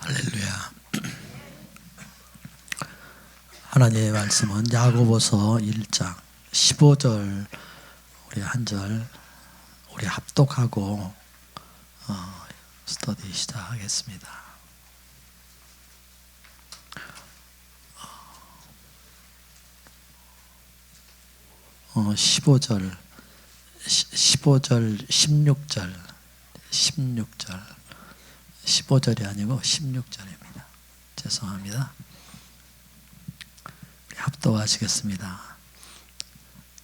할렐루야. 하나님의 말씀은 야고보서 1장 15절 우리 한 절 우리 합독하고 스터디 시작하겠습니다. 15절 16절 15절이 아니고 16절입니다. 죄송합니다. 합독하시겠습니다.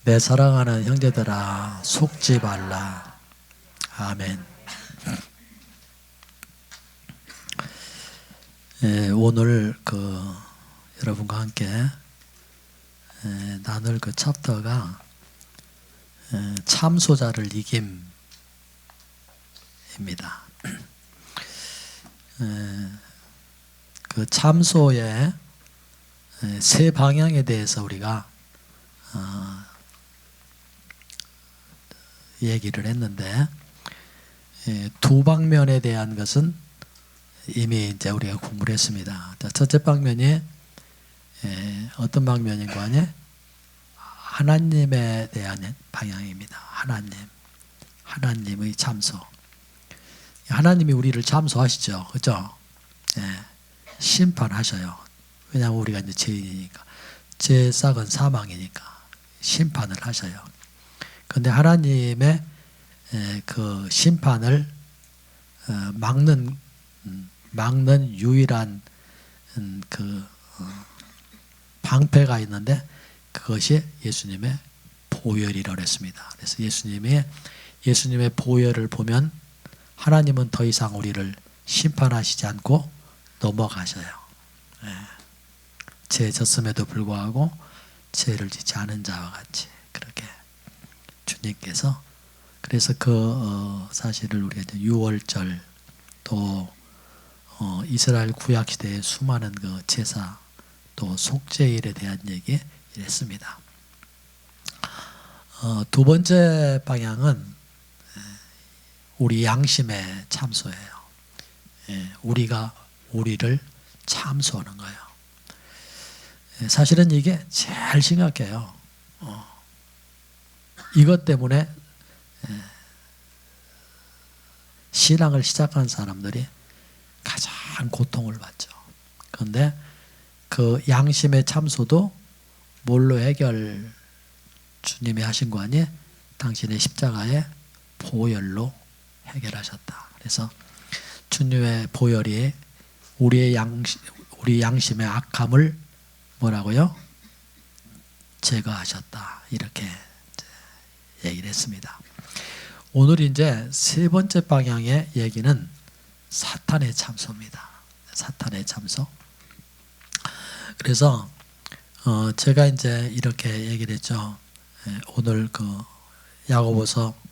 내 사랑하는 형제들아 속지 말라. 아멘. 오늘 여러분과 함께 나눌 챕터가 참소자를 이김입니다. 참소의 세 방향에 대해서 우리가 얘기를 했는데, 두 방면에 대한 것은 이미 이제 우리가 공부를 했습니다. 첫째 방면이 어떤 방면인가 하니 하나님에 대한 방향입니다. 하나님의 참소. 하나님이 우리를 참소하시죠, 그렇죠? 심판하셔요. 왜냐하면 우리가 이제 죄인이니까, 죄의 싹은 사망이니까 심판을 하셔요. 그런데 하나님의 그 심판을 막는 유일한 방패가 있는데, 그것이 예수님의 보혈이라고 했습니다. 그래서 예수님의 보혈을 보면 하나님은 더 이상 우리를 심판하시지 않고 넘어가셔요. 죄 졌음에도 불구하고 죄를 짓지 않은 자와 같이 그렇게 주님께서, 그래서 사실을 우리가 이제 유월절 또 이스라엘 구약 시대의 수많은 제사 또 속죄일에 대한 얘기 했습니다. 두 번째 방향은 우리 양심의 참소예요. 우리가 우리를 참소하는 거예요. 사실은 이게 제일 심각해요. 이것 때문에 신앙을 시작한 사람들이 가장 고통을 받죠. 그런데 그 양심의 참소도 뭘로 주님이 하신 거 아니? 당신의 십자가의 보혈로 해결하셨다. 그래서 주님의 보혈이 우리 양심의 악함을 뭐라고요? 제거하셨다. 이렇게 얘기를 했습니다. 오늘 이제 세 번째 방향의 얘기는 사탄의 참소입니다. 사탄의 참소. 그래서 제가 이제 이렇게 얘기를 했죠. 오늘 야고보서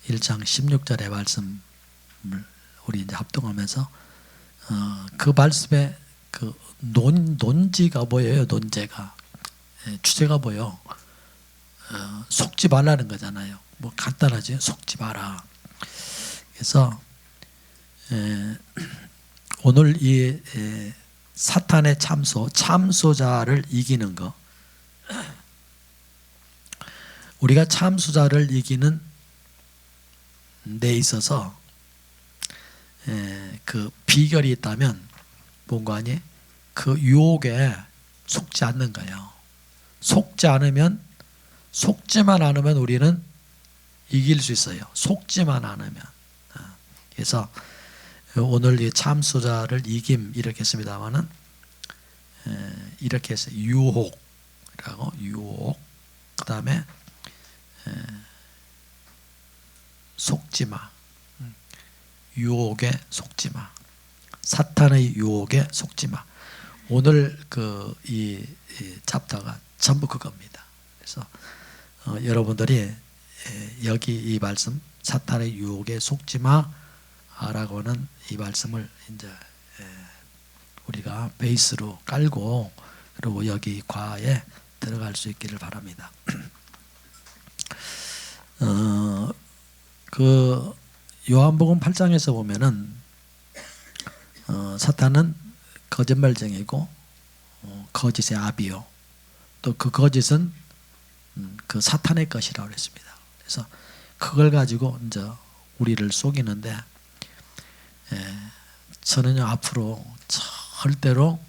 1장 16절의 말씀을 우리 이제 합동하면서 그 말씀에 논지가 뭐예요? 논제가 주제가 뭐예요? 속지 말라는 거잖아요. 뭐 간단하지? 속지 마라. 그래서 오늘 이 사탄의 참소자를 이기는 거, 우리가 참소자를 이기는 데 있어서 그 비결이 있다면 뭔가 아니? 그 유혹에 속지 않는 거예요. 속지만 않으면 우리는 이길 수 있어요. 속지만 않으면. 그래서 오늘 이 참소자를 이김 이렇게 했습니다만은 이렇게 해서 유혹이라고, 유혹, 그 다음에 속지마, 유혹에 속지마, 사탄의 유혹에 속지마. 오늘 이 챕터가 전부 그겁니다. 그래서 여러분들이 여기 이 말씀 사탄의 유혹에 속지마라고는 이 말씀을 이제 우리가 베이스로 깔고 그리고 여기 과에 들어갈 수 있기를 바랍니다. 요한복음 8장에서 보면은 사탄은 거짓말쟁이고 거짓의 아비요. 또 그 거짓은 그 사탄의 것이라고 했습니다. 그래서 그걸 가지고 이제 우리를 속이는데, 저는요 앞으로 절대로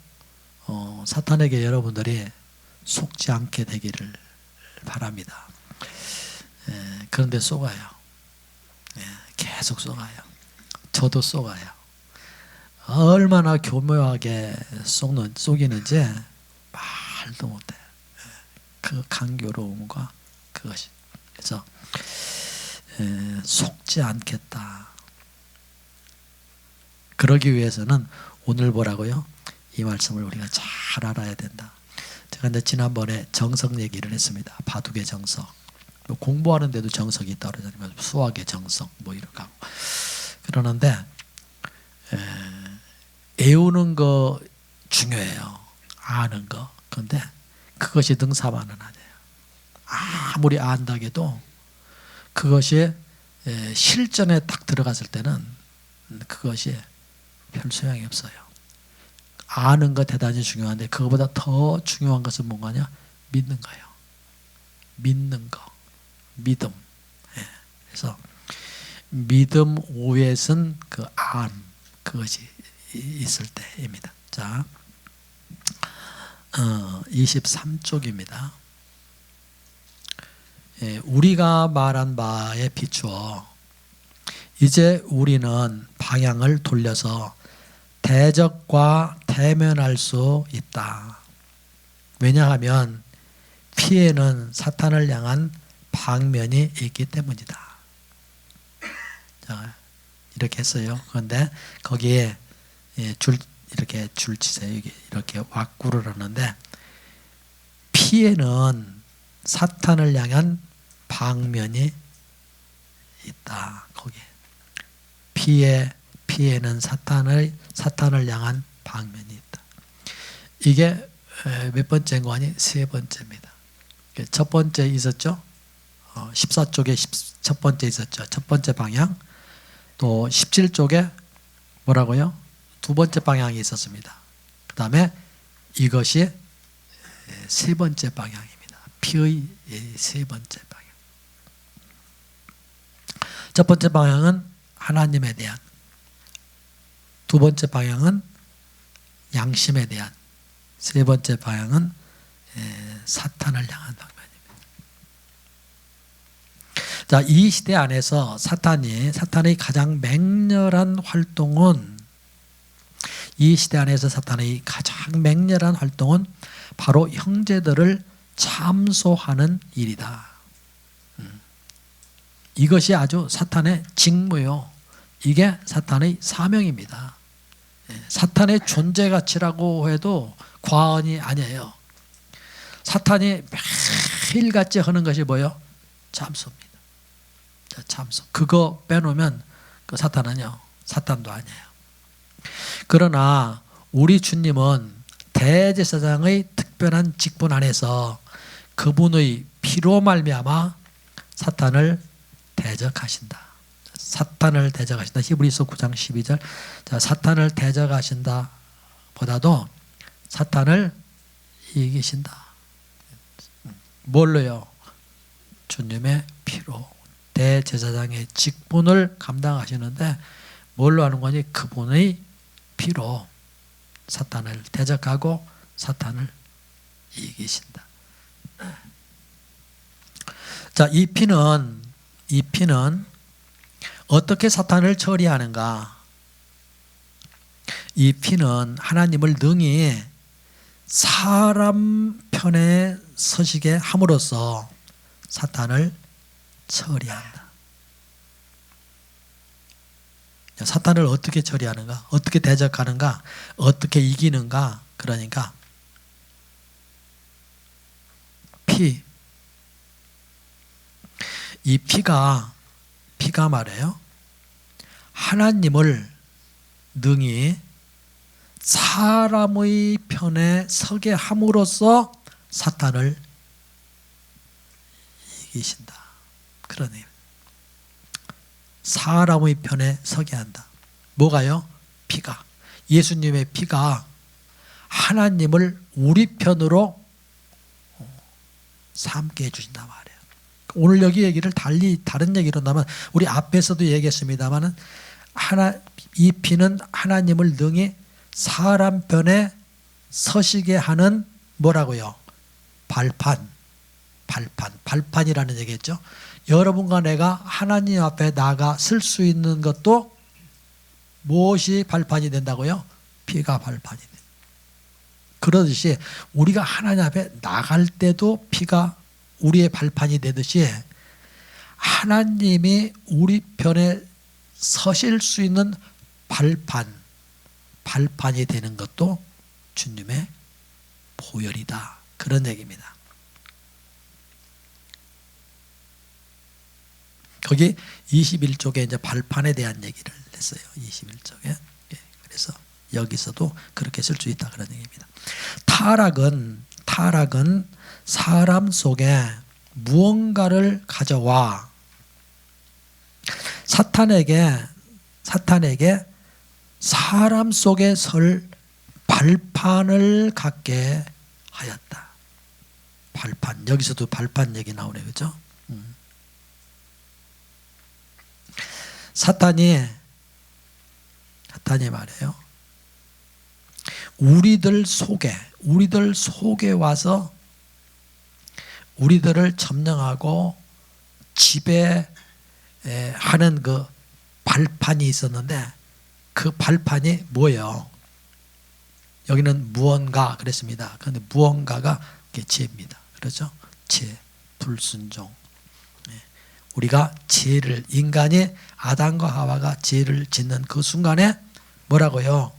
사탄에게 여러분들이 속지 않게 되기를 바랍니다. 그런데 속아요. 계속 속아요. 저도 속아요. 얼마나 교묘하게 속이는지 말도 못해요. 그 간교로움과 그것이. 그래서 속지 않겠다. 그러기 위해서는 오늘 뭐라고요? 이 말씀을 우리가 잘 알아야 된다. 제가 이제 지난번에 정석 얘기를 했습니다. 바둑의 정석. 공부하는데도 정석이 있다고 그러잖아요. 수학의 정석 뭐 이런 거. 그러는데 외우는 거 중요해요. 아는 거. 그런데 그것이 능사만은 아니에요. 아무리 안다고 해도 그것이 실전에 딱 들어갔을 때는 그것이 별 소용이 없어요. 아는 거 대단히 중요한데 그거보다 더 중요한 것은 뭔가냐? 믿는 거예요. 믿는 거. 믿음. 그래서 믿음 오햇은 그 안, 그것이 있을 때입니다. 자, 23쪽입니다. 우리가 말한 바에 비추어 이제 우리는 방향을 돌려서 대적과 대면할 수 있다. 왜냐하면 피에는 사탄을 향한 방면이 있기 때문이다. 자, 이렇게 했어요. 그런데 거기에 이렇게 줄 치세요. 이렇게 왁구를 하는데, 피에는 사탄을 향한 방면이 있다. 거기 피에는 사탄을 향한 방면이 있다. 이게 몇 번째인 거 아니? 세 번째입니다. 첫 번째 있었죠? 14쪽에 첫 번째 있었죠. 첫 번째 방향. 또 17쪽에 뭐라고요? 두 번째 방향이 있었습니다. 그 다음에 이것이 세 번째 방향입니다. 피의 세 번째 방향. 첫 번째 방향은 하나님에 대한, 두 번째 방향은 양심에 대한, 세 번째 방향은 사탄을 향한 방면입니다. 자, 이 시대 안에서 사탄의 가장 맹렬한 활동은, 이 시대 안에서 사탄의 가장 맹렬한 활동은 바로 형제들을 참소하는 일이다. 이것이 아주 사탄의 직무요. 이게 사탄의 사명입니다. 사탄의 존재 가치라고 해도 과언이 아니에요. 사탄이 매일같이 하는 것이 뭐예요? 참소입니다. 참소. 그거 빼놓으면 그 사탄은요, 사탄도 아니에요. 그러나 우리 주님은 대제사장의 특별한 직분 안에서 그분의 피로 말미암아 사탄을 대적하신다. 사탄을 대적하신다. 히브리서 9장 12절. 자, 사탄을 대적하신다 보다도 사탄을 이기신다. 뭘로요? 주님의 피로. 대제사장의 직분을 감당하시는데 뭘로 하는 거니? 그분의 피로 사탄을 대적하고 사탄을 이기신다. 자, 이 피는 어떻게 사탄을 처리하는가? 이 피는 하나님을 능히 사람 편에 서시게 함으로써 사탄을 처리한다. 사탄을 어떻게 처리하는가? 어떻게 대적하는가? 어떻게 이기는가? 그러니까 이 피가 말이에요. 하나님을 능히 사람의 편에 서게 함으로써 사탄을 이기신다. 그런 의미. 사람의 편에 서게 한다. 뭐가요? 피가. 예수님의 피가 하나님을 우리 편으로 삼게 해주신단 말이에요. 오늘 여기 얘기를 다른 얘기로 한다면, 우리 앞에서도 얘기했습니다만, 이 피는 하나님을 능히 사람 편에 서시게 하는 뭐라고요? 발판이라는 얘기겠죠. 여러분과 내가 하나님 앞에 나가 설 수 있는 것도 무엇이 발판이 된다고요? 피가 발판이 돼요. 그러듯이 우리가 하나님 앞에 나갈 때도 피가 우리의 발판이 되듯이, 하나님이 우리 편에 서실 수 있는 발판이 되는 것도 주님의 보혈이다, 그런 얘기입니다. 거기 21쪽에 이제 발판에 대한 얘기를 했어요. 21쪽에. 그래서 여기서도 그렇게 쓸 수 있다, 그런 얘기입니다. 타락은 사람 속에 무언가를 가져와 사탄에게 사람 속에 설 발판을 갖게 하였다. 발판, 여기서도 발판 얘기 나오네, 그죠? 사탄이 말이에요, 우리들 속에 와서 우리들을 점령하고 지배하는 그 발판이 있었는데, 그 발판이 뭐예요? 여기는 무언가 그랬습니다. 그런데 무언가가 죄입니다. 그렇죠? 죄, 불순종. 우리가 죄를, 인간이 아담과 하와가 죄를 짓는 그 순간에 뭐라고요?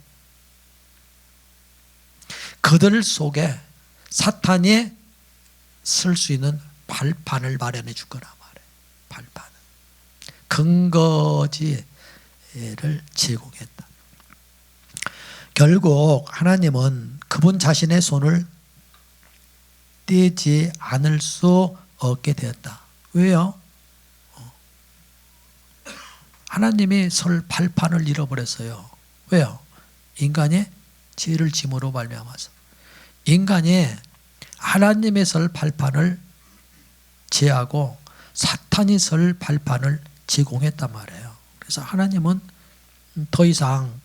그들 속에 사탄이 쓸 수 있는 발판을 마련해 줄 거란 말이에요. 발판을. 근거지를 제공했다. 결국 하나님은 그분 자신의 손을 떼지 않을 수 없게 되었다. 왜요? 하나님이 설 발판을 잃어버렸어요. 왜요? 인간이 죄를 짐으로 말미암아서. 인간이 하나님의 설 발판을 제하고 사탄이 설 발판을 제공했단 말이에요. 그래서 하나님은 더 이상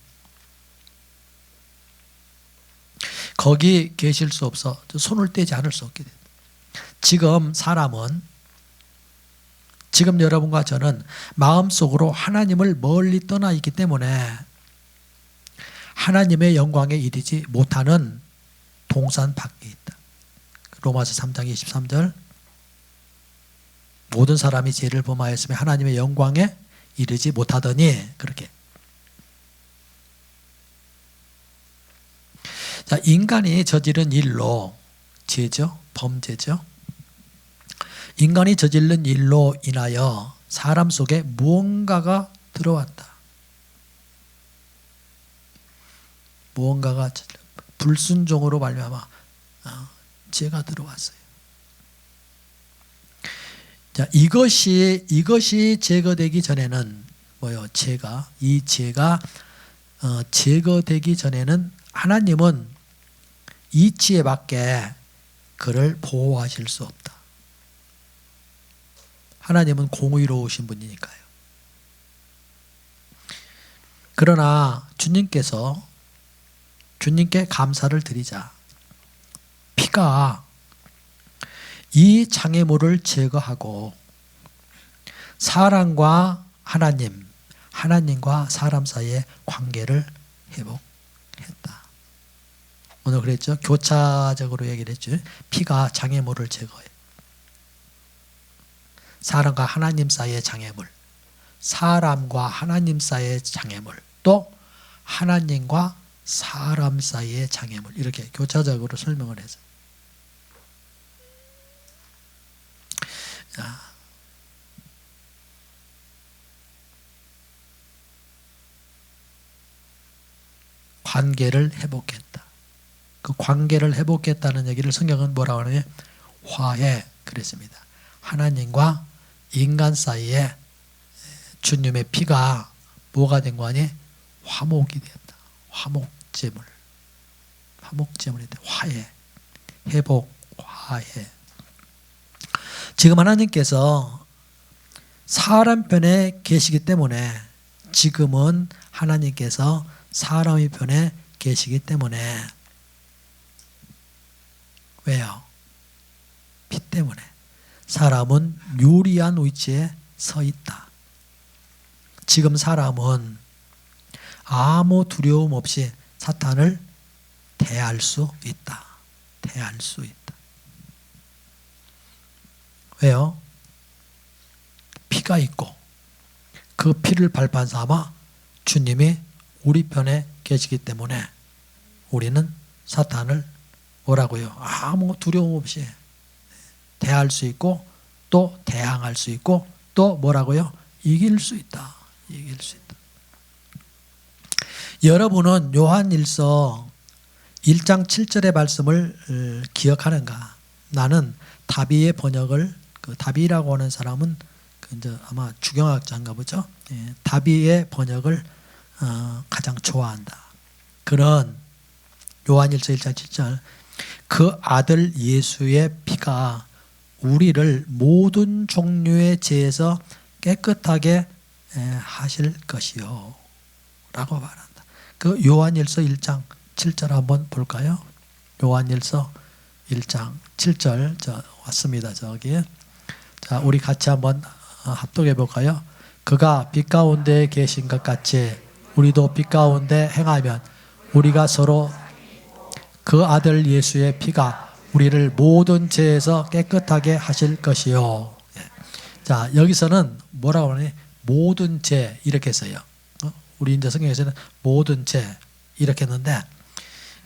거기 계실 수 없어 손을 떼지 않을 수 없게 된다. 지금 여러분과 저는 마음속으로 하나님을 멀리 떠나 있기 때문에 하나님의 영광에 이르지 못하는 동산 밖에 있다. 로마서 3장 23절, 모든 사람이 죄를 범하였으며 하나님의 영광에 이르지 못하더니, 그렇게. 자, 인간이 저지른 일로, 죄죠, 범죄죠. 인간이 저지른 일로 인하여 사람 속에 무언가가 들어왔다. 무언가가 불순종으로 말미암아 죄가 들어왔어요. 자, 이것이 제거되기 전에는 뭐요? 이 죄가 제거되기 전에는 하나님은 이 죄밖에 그를 보호하실 수 없다. 하나님은 공의로우신 분이니까요. 그러나 주님께 감사를 드리자. 피가 이 장애물을 제거하고 사람과 하나님과 사람 사이의 관계를 회복했다. 오늘 그랬죠? 교차적으로 얘기를 했죠. 피가 장애물을 제거해. 사람과 하나님 사이의 장애물, 사람과 하나님 사이의 장애물, 또 하나님과 사람 사이의 장애물, 이렇게 교차적으로 설명을 해서. 자, 관계를 회복했다. 그 관계를 회복했다는 얘기를 성경은 뭐라고 하느냐? 화해, 그랬습니다. 하나님과 인간 사이에 주님의 피가 뭐가 된 거 아니? 화목이 되었다. 화목. 화목제물이 돼. 화해, 회복, 화해. 지금 하나님께서 사람 편에 계시기 때문에, 지금은 하나님께서 사람의 편에 계시기 때문에, 왜요? 피 때문에 사람은 유리한 위치에 서 있다. 지금 사람은 아무 두려움 없이 사탄을 대할 수 있다. 대할 수 있다. 왜요? 피가 있고 그 피를 발판 삼아 주님이 우리 편에 계시기 때문에 우리는 사탄을 뭐라고요? 아무 두려움 없이 대할 수 있고 또 대항할 수 있고 또 뭐라고요? 이길 수 있다. 이길 수 있다. 여러분은 요한일서 1장 7절의 말씀을 기억하는가? 나는 다비의 번역을, 그 다비라고 하는 사람은 이제 아마 주경학자인가 보죠. 다비의 번역을 가장 좋아한다. 그런 요한일서 1장 7절, 그 아들 예수의 피가 우리를 모든 종류의 죄에서 깨끗하게 하실 것이요 라고 말한다. 그 요한일서 1장 7절 한번 볼까요? 요한일서 1장 7절 왔습니다. 저기. 자, 우리 같이 한번 합독해 볼까요? 그가 빛 가운데 계신 것 같이 우리도 빛 가운데 행하면 우리가 서로 그 아들 예수의 피가 우리를 모든 죄에서 깨끗하게 하실 것이요. 자, 여기서는 뭐라고 하니? 모든 죄 이렇게 써요. 우리 이제 성경에서는 모든 죄 이렇게 했는데,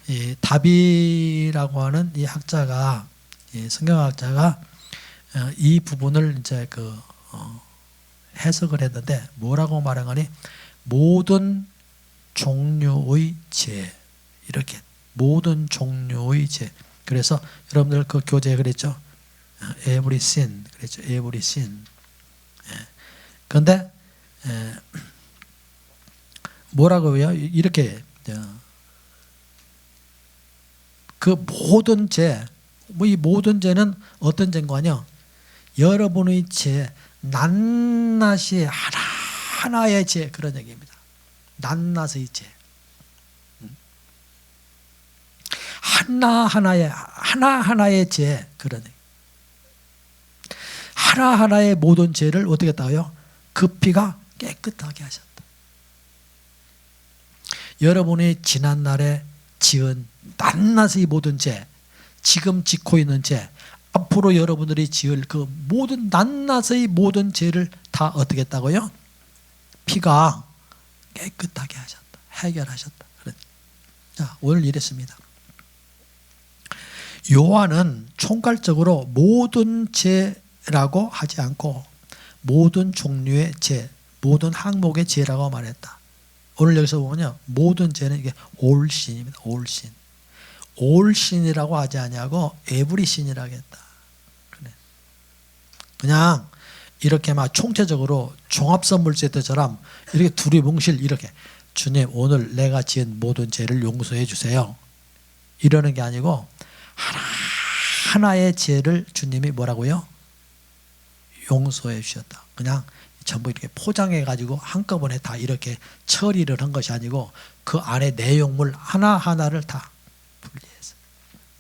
이 다비라고 하는 이 학자가, 이 성경학자가 이 부분을 이제 해석을 했는데 뭐라고 말한 거니? 모든 종류의 죄 이렇게, 모든 종류의 죄. 그래서 여러분들 그 교재에 그랬죠? Every sin 그랬죠? Every sin. 그런데 뭐라고요? 이렇게 그 모든 죄, 뭐 이 모든 죄는 어떤 죄인 거냐? 여러분의 죄, 낱낱이 하나하나의 죄, 그런 얘기입니다. 낱낱의 죄. 하나하나의 죄, 그런 얘기. 하나하나의 모든 죄를 어떻게 했다고요? 그 피가 깨끗하게 하셨다. 여러분이 지난날에 지은 낱낱의 모든 죄, 지금 짓고 있는 죄, 앞으로 여러분들이 지을 그 모든 낱낱의 모든 죄를 다 어떻게 했다고요? 피가 깨끗하게 하셨다. 해결하셨다. 자, 오늘 이랬습니다. 요한은 총괄적으로 모든 죄라고 하지 않고 모든 종류의 죄, 모든 항목의 죄라고 말했다. 오늘 여기서 보면요, 모든 죄는 이게 all sin입니다. all sin. all sin이라고 하지 않냐고 every sin이라고 했다. 그냥 이렇게 막 총체적으로 종합선물 세트처럼 이렇게 두리뭉실 이렇게, 주님 오늘 내가 지은 모든 죄를 용서해 주세요, 이러는 게 아니고 하나하나의 죄를 주님이 뭐라고요? 용서해 주셨다. 그냥 전부 이렇게 포장해 가지고 한꺼번에 다 이렇게 처리를 한 것이 아니고 그 안에 내용물 하나하나를 다 분리해서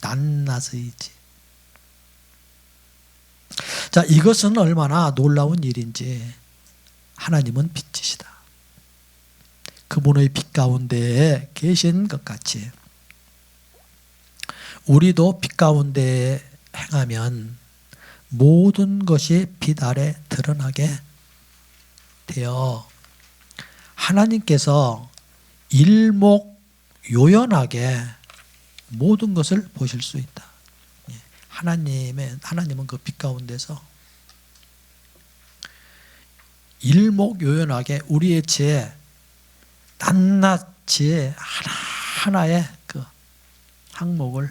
낱낱의 죄. 자, 이것은 얼마나 놀라운 일인지. 하나님은 빛이시다. 그분의 빛 가운데에 계신 것 같이 우리도 빛 가운데에 행하면 모든 것이 빛 아래 드러나게 되어 하나님께서 일목요연하게 모든 것을 보실 수 있다. 하나님은 그 빛 가운데서 일목요연하게 우리의 죄, 낱낱이 하나하나의 그 항목을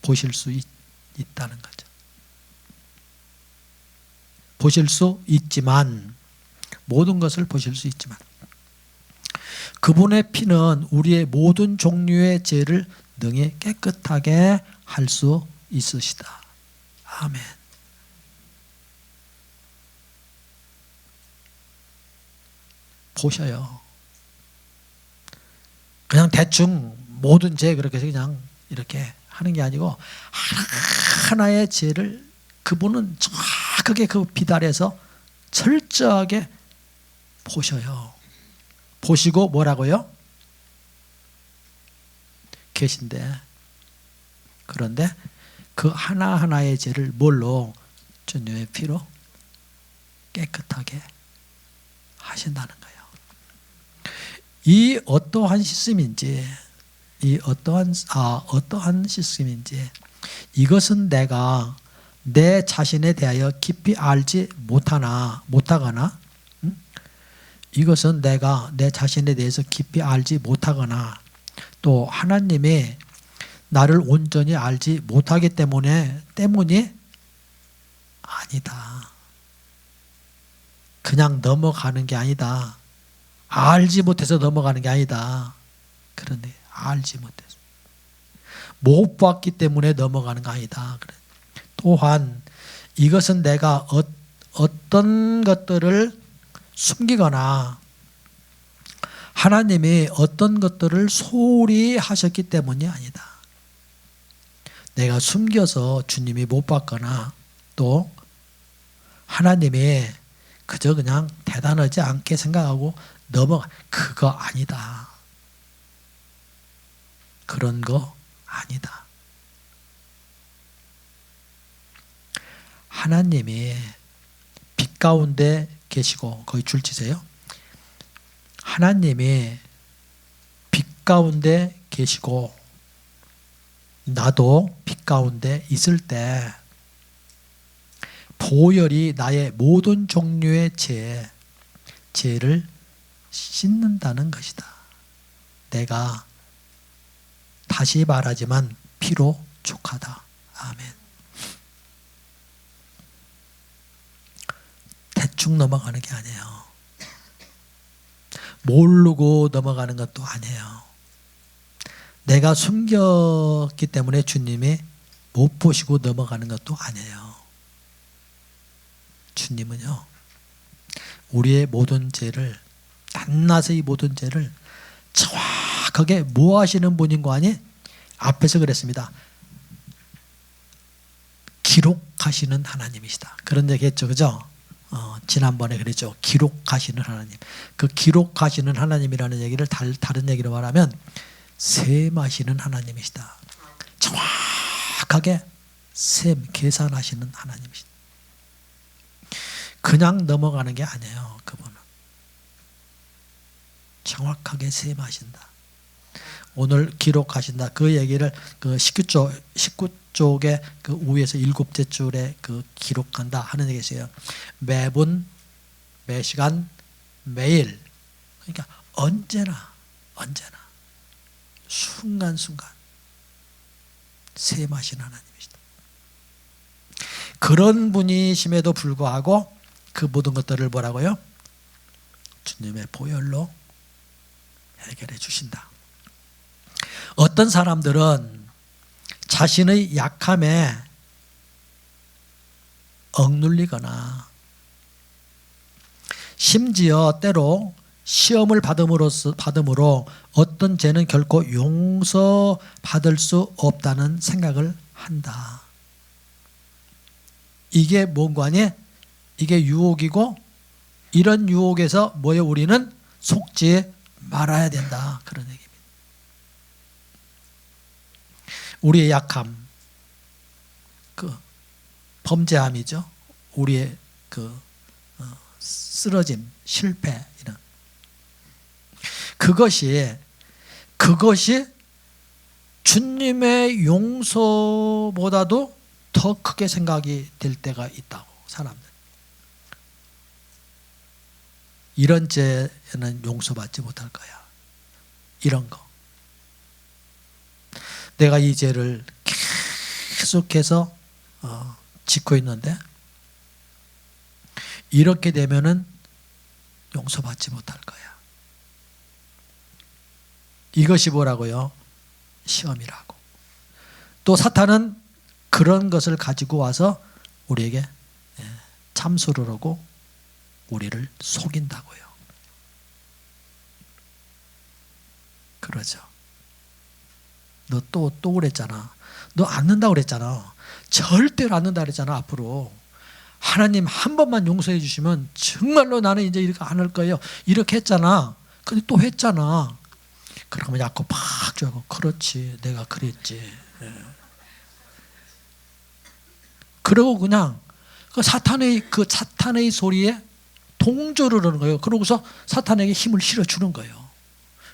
보실 수 있다는 거죠. 보실 수 있지만, 모든 것을 보실 수 있지만, 그분의 피는 우리의 모든 종류의 죄를 능히 깨끗하게 할 수 있으시다. 아멘. 보셔요. 그냥 대충 모든 죄 그렇게 해서 그냥 이렇게 하는 게 아니고 하나하나의 죄를 그분은 정확하게 그 비달에서 철저하게 보셔요. 보시고 뭐라고요? 계신데, 그런데 그 하나하나의 죄를 뭘로? 주님의 피로 깨끗하게 하신다는 거예요. 이 어떠한 시스템인지, 어떠한 시스템인지, 이것은 내가 내 자신에 대하여 깊이 알지 못하거나, 이것은 내가 내 자신에 대해서 깊이 알지 못하거나, 또 하나님이 나를 온전히 알지 못하기 때문이 아니다. 그냥 넘어가는 게 아니다. 알지 못해서 넘어가는 게 아니다. 그런데 알지 못해서 못 봤기 때문에 넘어가는 거 아니다. 또한 이것은 내가 어떤 것들을 숨기거나 하나님이 어떤 것들을 소홀히 하셨기 때문이 아니다. 내가 숨겨서 주님이 못 봤거나 또 하나님이 그저 그냥 대단하지 않게 생각하고 그거 아니다. 그런 거 아니다. 하나님이 빛 가운데 계시고, 거기 줄 치세요. 하나님이 빛 가운데 계시고 나도 빛 가운데 있을 때 보혈이 나의 모든 종류의 죄를 씻는다는 것이다. 내가 다시 말하지만 피로 족하다. 아멘. 대충 넘어가는 게 아니에요. 모르고 넘어가는 것도 아니에요. 내가 숨겼기 때문에 주님이 못 보시고 넘어가는 것도 아니에요. 주님은요, 우리의 모든 죄를, 낱낱이 이 모든 죄를 정확하게 뭐 하시는 분인 거 아니? 앞에서 그랬습니다. 기록하시는 하나님이시다. 그런 얘기 했죠. 그죠? 지난번에 그랬죠. 기록하시는 하나님. 그 기록하시는 하나님이라는 얘기를 다른 얘기로 말하면 셈하시는 하나님이시다. 정확하게 계산하시는 하나님이시다. 그냥 넘어가는 게 아니에요. 그분은 정확하게 셈하신다. 오늘 기록하신다. 그 얘기를 그 19쪽에 그 위에서 7째 줄에 그 기록한다 하는 얘기 있어요. 매분, 매시간, 매일. 그러니까 언제나 순간순간 셈하시는 하나님이시다. 그런 분이심에도 불구하고 그 모든 것들을 뭐라고요? 주님의 보혈로 해결해 주신다. 어떤 사람들은 자신의 약함에 억눌리거나 심지어 때로 시험을 받음으로 어떤 죄는 결코 용서받을 수 없다는 생각을 한다. 이게 뭔가 아니? 이게 유혹이고, 이런 유혹에서 뭐예요? 우리는 속지 말아야 된다. 그런 얘기입니다. 우리의 약함, 그 범죄함이죠. 우리의 그 쓰러짐, 실패, 이런 그것이 주님의 용서보다도 더 크게 생각이 될 때가 있다고. 사람들 이런 죄는 용서받지 못할 거야. 이런 거 내가 이 죄를 계속해서 짓고 있는데 이렇게 되면은 용서받지 못할 거야. 이것이 뭐라고요? 시험이라고. 또 사탄은 그런 것을 가지고 와서 우리에게 참소를 하고 우리를 속인다고요. 그러죠. 너 또 그랬잖아. 너 앉는다고 그랬잖아. 절대로 앉는다 그랬잖아. 앞으로 하나님 한 번만 용서해 주시면 정말로 나는 이제 이렇게 안 할 거예요. 이렇게 했잖아. 근데 또 했잖아. 그러면 야곱 팍 줘고 그렇지 내가 그랬지. 그러고 그냥 그 사탄의 소리에 동조를 하는 거예요. 그러고서 사탄에게 힘을 실어주는 거예요.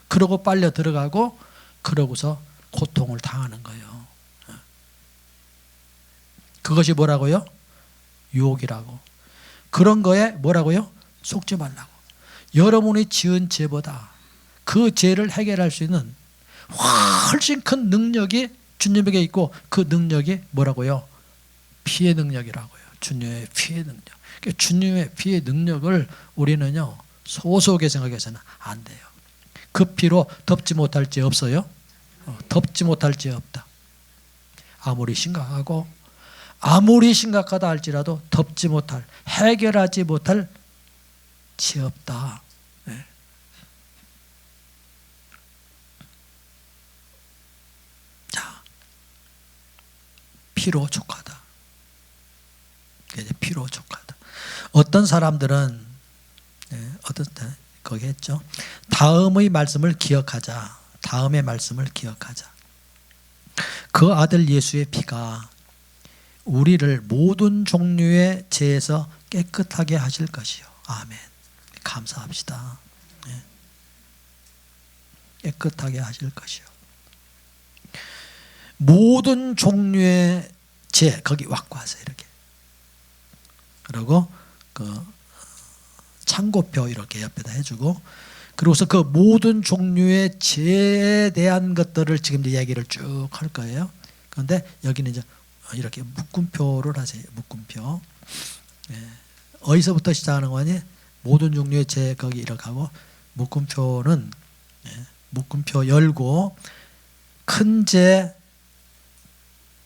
그러고 빨려 들어가고 그러고서 고통을 당하는 거예요. 그것이 뭐라고요? 유혹이라고. 그런 거에 뭐라고요? 속지 말라고. 여러분이 지은 죄보다 그 죄를 해결할 수 있는 훨씬 큰 능력이 주님에게 있고 그 능력이 뭐라고요? 피의 능력이라고요. 주님의 피의 능력. 그러니까 주님의 피의 능력을 우리는요 소소하게 생각해서는 안 돼요. 그 피로 덮지 못할 죄 없어요? 덮지 못할 죄 없다. 아무리 심각하다 할지라도 덮지 못할, 해결하지 못할 죄 없다. 네. 자, 피로 족하다. 피로 족하다. 어떤 사람들은 거기 했죠. 다음의 말씀을 기억하자. 다음의 말씀을 기억하자. 그 아들 예수의 피가 우리를 모든 종류의 죄에서 깨끗하게 하실 것이요. 아멘. 감사합시다. 깨끗하게 하실 것이요. 모든 종류의 죄 거기 갖고 와서 이렇게. 그리고 그 참고표 이렇게 옆에다 해주고 그리고서 그 모든 종류의 죄에 대한 것들을 지금 이제 이야기를 쭉 할 거예요. 그런데 여기는 이제 이렇게 묶음표를 하세요. 묶음표. 어디서부터 시작하는 거니? 모든 종류의 죄 거기 이렇게 하고 묶음표는 묶음표 열고 큰 죄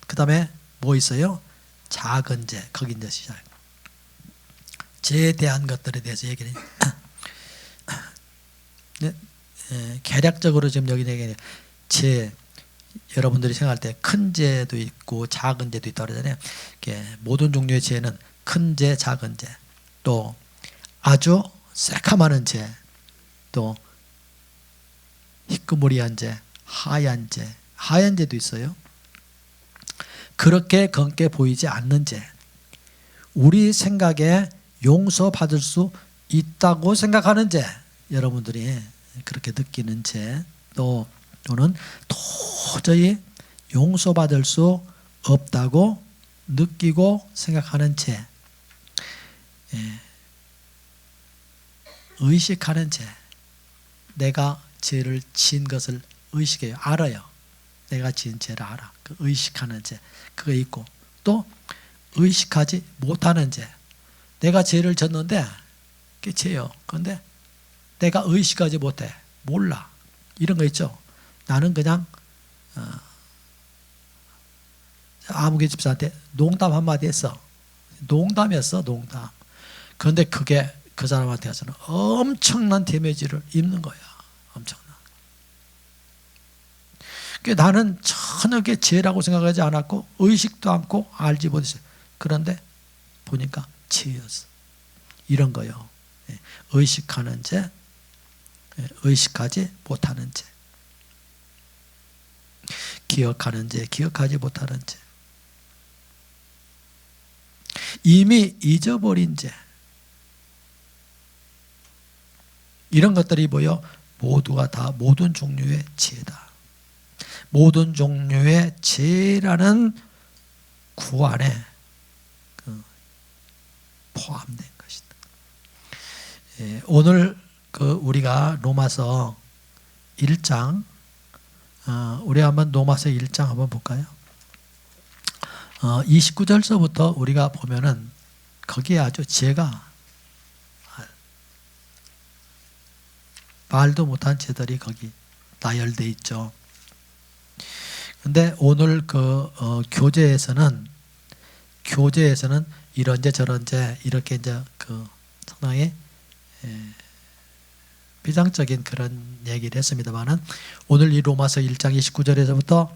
그 다음에 뭐 있어요? 작은 죄 거기 이제 시작. 죄에 대한 것들에 대해서 얘기를 개략적으로 지금 여기 얘기해요. 죄 여러분들이 생각할 때 큰 죄도 있고 작은 죄도 있다고 그러잖아요. 모든 종류의 죄는 큰 죄, 작은 죄, 또 아주 새카마는 죄, 또 희끄무리한 죄, 하얀 죄, 하얀 죄도 있어요. 그렇게 검게 보이지 않는 죄, 우리 생각에 용서받을 수 있다고 생각하는 죄, 여러분들이 그렇게 느끼는 죄, 또는 도저히 용서받을 수 없다고 느끼고 생각하는 죄, 의식하는 죄, 내가 죄를 지은 것을 의식해요. 알아요. 내가 지은 죄를 알아. 그 의식하는 죄 그거 있고, 또 의식하지 못하는 죄, 내가 죄를 졌는데 그게 죄요. 그런데 내가 의식하지 못해. 몰라. 이런 거 있죠. 나는 그냥 아무개 집사한테 농담 한마디 했어. 농담이었어. 농담. 그런데 그게 그 사람한테 가서는 엄청난 데미지를 입는 거야. 엄청난. 나는 전혀 그게 죄라고 생각하지 않았고 의식도 않고 알지 못했어요. 그런데 보니까 죄였어. 이런 거요. 의식하는 죄, 의식하지 못하는 죄, 기억하는 죄, 기억하지 못하는 죄, 이미 잊어버린 죄, 이런 것들이 뭐요? 모두가 다 모든 종류의 죄다. 모든 종류의 죄라는 구 안에 포함된 것이다. 오늘 우리가 로마서 1장, 우리 한번 로마서 1장 한번 볼까요? 29절서부터 우리가 보면은 거기에 아주 죄가 말도 못한 죄들이 거기 나열돼 있죠. 근데 오늘 교재에서는 이런제 저런제 이렇게 이제 상당히 비상적인 그런 얘기를 했습니다만은 오늘 이 로마서 1장 29절에서부터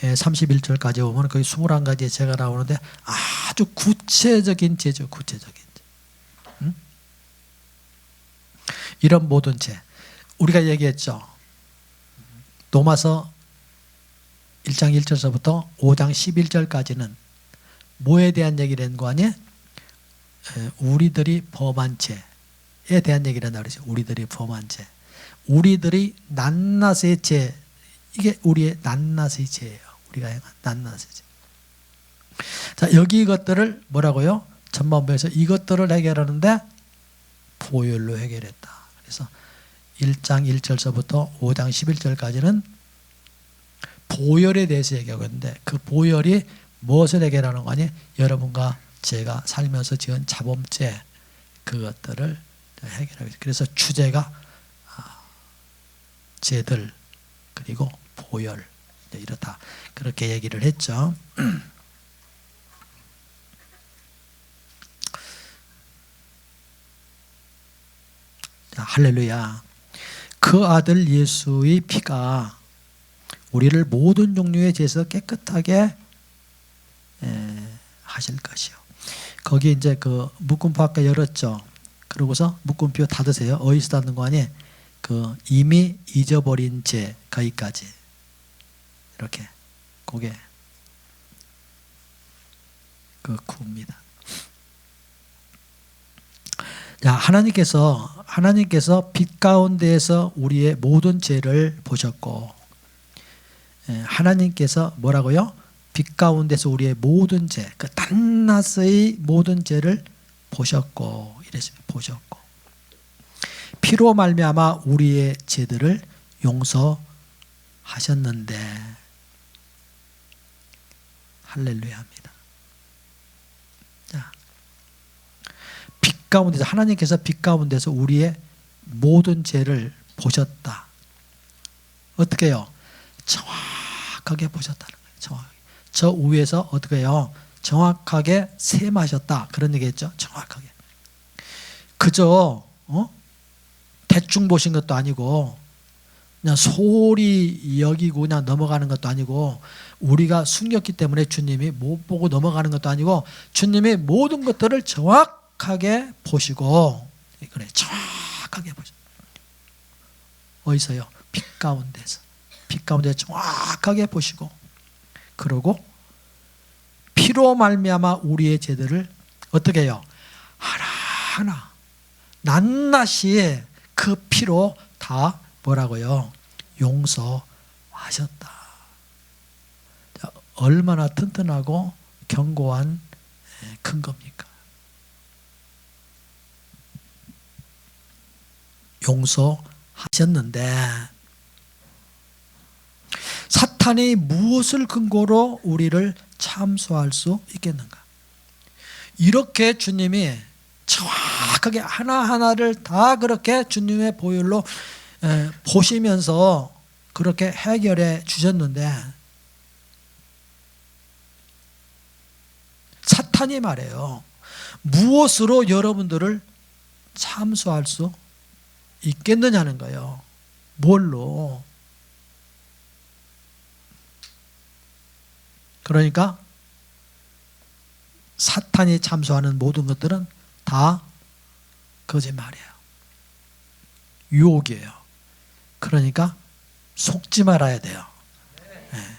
31절까지 보면 거의 21가지의 죄가 나오는데 아주 구체적인 죄죠. 구체적인 죄. 응? 이런 모든 죄. 우리가 얘기했죠. 로마서 1장 1절서부터 5장 11절까지는 뭐에 대한 얘기를 했는 거 아니에요? 우리들이 범한 죄에 대한 얘기를 한다고 그러죠. 우리들이 범한 죄. 우리들이 낱낱의 죄. 이게 우리의 낱낱의 죄예요. 우리가 행한 낱낱의 죄. 자, 여기 이것들을 뭐라고요? 전반부에서 이것들을 해결하는데 보혈로 해결했다. 그래서 1장 1절서부터 5장 11절까지는 보혈에 대해서 얘기하고 있는데 그 보혈이 무엇을 해결하는 거 아니? 여러분과 제가 살면서 지은 자범죄 그것들을 해결하고 있어요. 그래서 주제가 죄들 그리고 보혈 이렇다. 그렇게 얘기를 했죠. 자, 할렐루야. 그 아들 예수의 피가 우리를 모든 종류의 죄에서 깨끗하게 하실 것이요. 거기 이제 묶음표 아까 열었죠. 그러고서 묶음표 닫으세요. 어디서 닫는 거 아니? 이미 잊어버린 죄 거기까지 이렇게 그게 구입니다. 자, 하나님께서 빛 가운데에서 우리의 모든 죄를 보셨고 하나님께서 뭐라고요? 빛 가운데서 우리의 모든 죄, 낱낱의 모든 죄를 보셨고 이랬습니다. 보셨고 피로 말미암아 우리의 죄들을 용서하셨는데 할렐루야 합니다. 자, 빛 가운데서 하나님께서 빛 가운데서 우리의 모든 죄를 보셨다. 어떻게 해요? 정확하게 보셨다는 거예요. 정확하게. 저 위에서 어떻게 해요? 정확하게 셈하셨다. 그런 얘기했죠. 정확하게. 그저 대충 보신 것도 아니고 그냥 소홀히 여기고 그냥 넘어가는 것도 아니고 우리가 숨겼기 때문에 주님이 못 보고 넘어가는 것도 아니고 주님이 모든 것들을 정확하게 보시고 그래 정확하게 보셨다. 어디서요? 빛 가운데서. 빛 가운데 정확하게 보시고 그러고 피로 말미암아 우리의 죄들을 어떻게 해요? 하나하나 낱낱이 그 피로 다 뭐라고요? 용서하셨다. 자, 얼마나 튼튼하고 견고한 근거입니까? 용서하셨는데 사탄이 무엇을 근거로 우리를 참소할 수 있겠는가? 이렇게 주님이 정확하게 하나하나를 다 그렇게 주님의 보혈로 보시면서 그렇게 해결해 주셨는데 사탄이 말해요. 무엇으로 여러분들을 참소할 수 있겠느냐는 거예요. 뭘로? 그러니까 사탄이 참소하는 모든 것들은 다 거짓말이에요. 유혹이에요. 그러니까 속지 말아야 돼요. 네.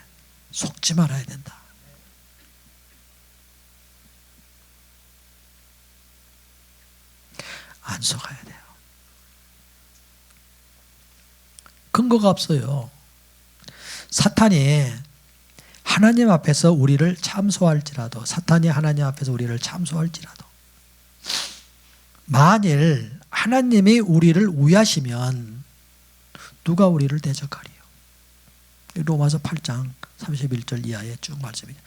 속지 말아야 된다. 안 속아야 돼요. 근거가 없어요. 사탄이 하나님 앞에서 우리를 참소할지라도 사탄이 하나님 앞에서 우리를 참소할지라도 만일 하나님이 우리를 위하시면 누가 우리를 대적하리요? 로마서 8장 31절 이하에 쭉 말씀이죠.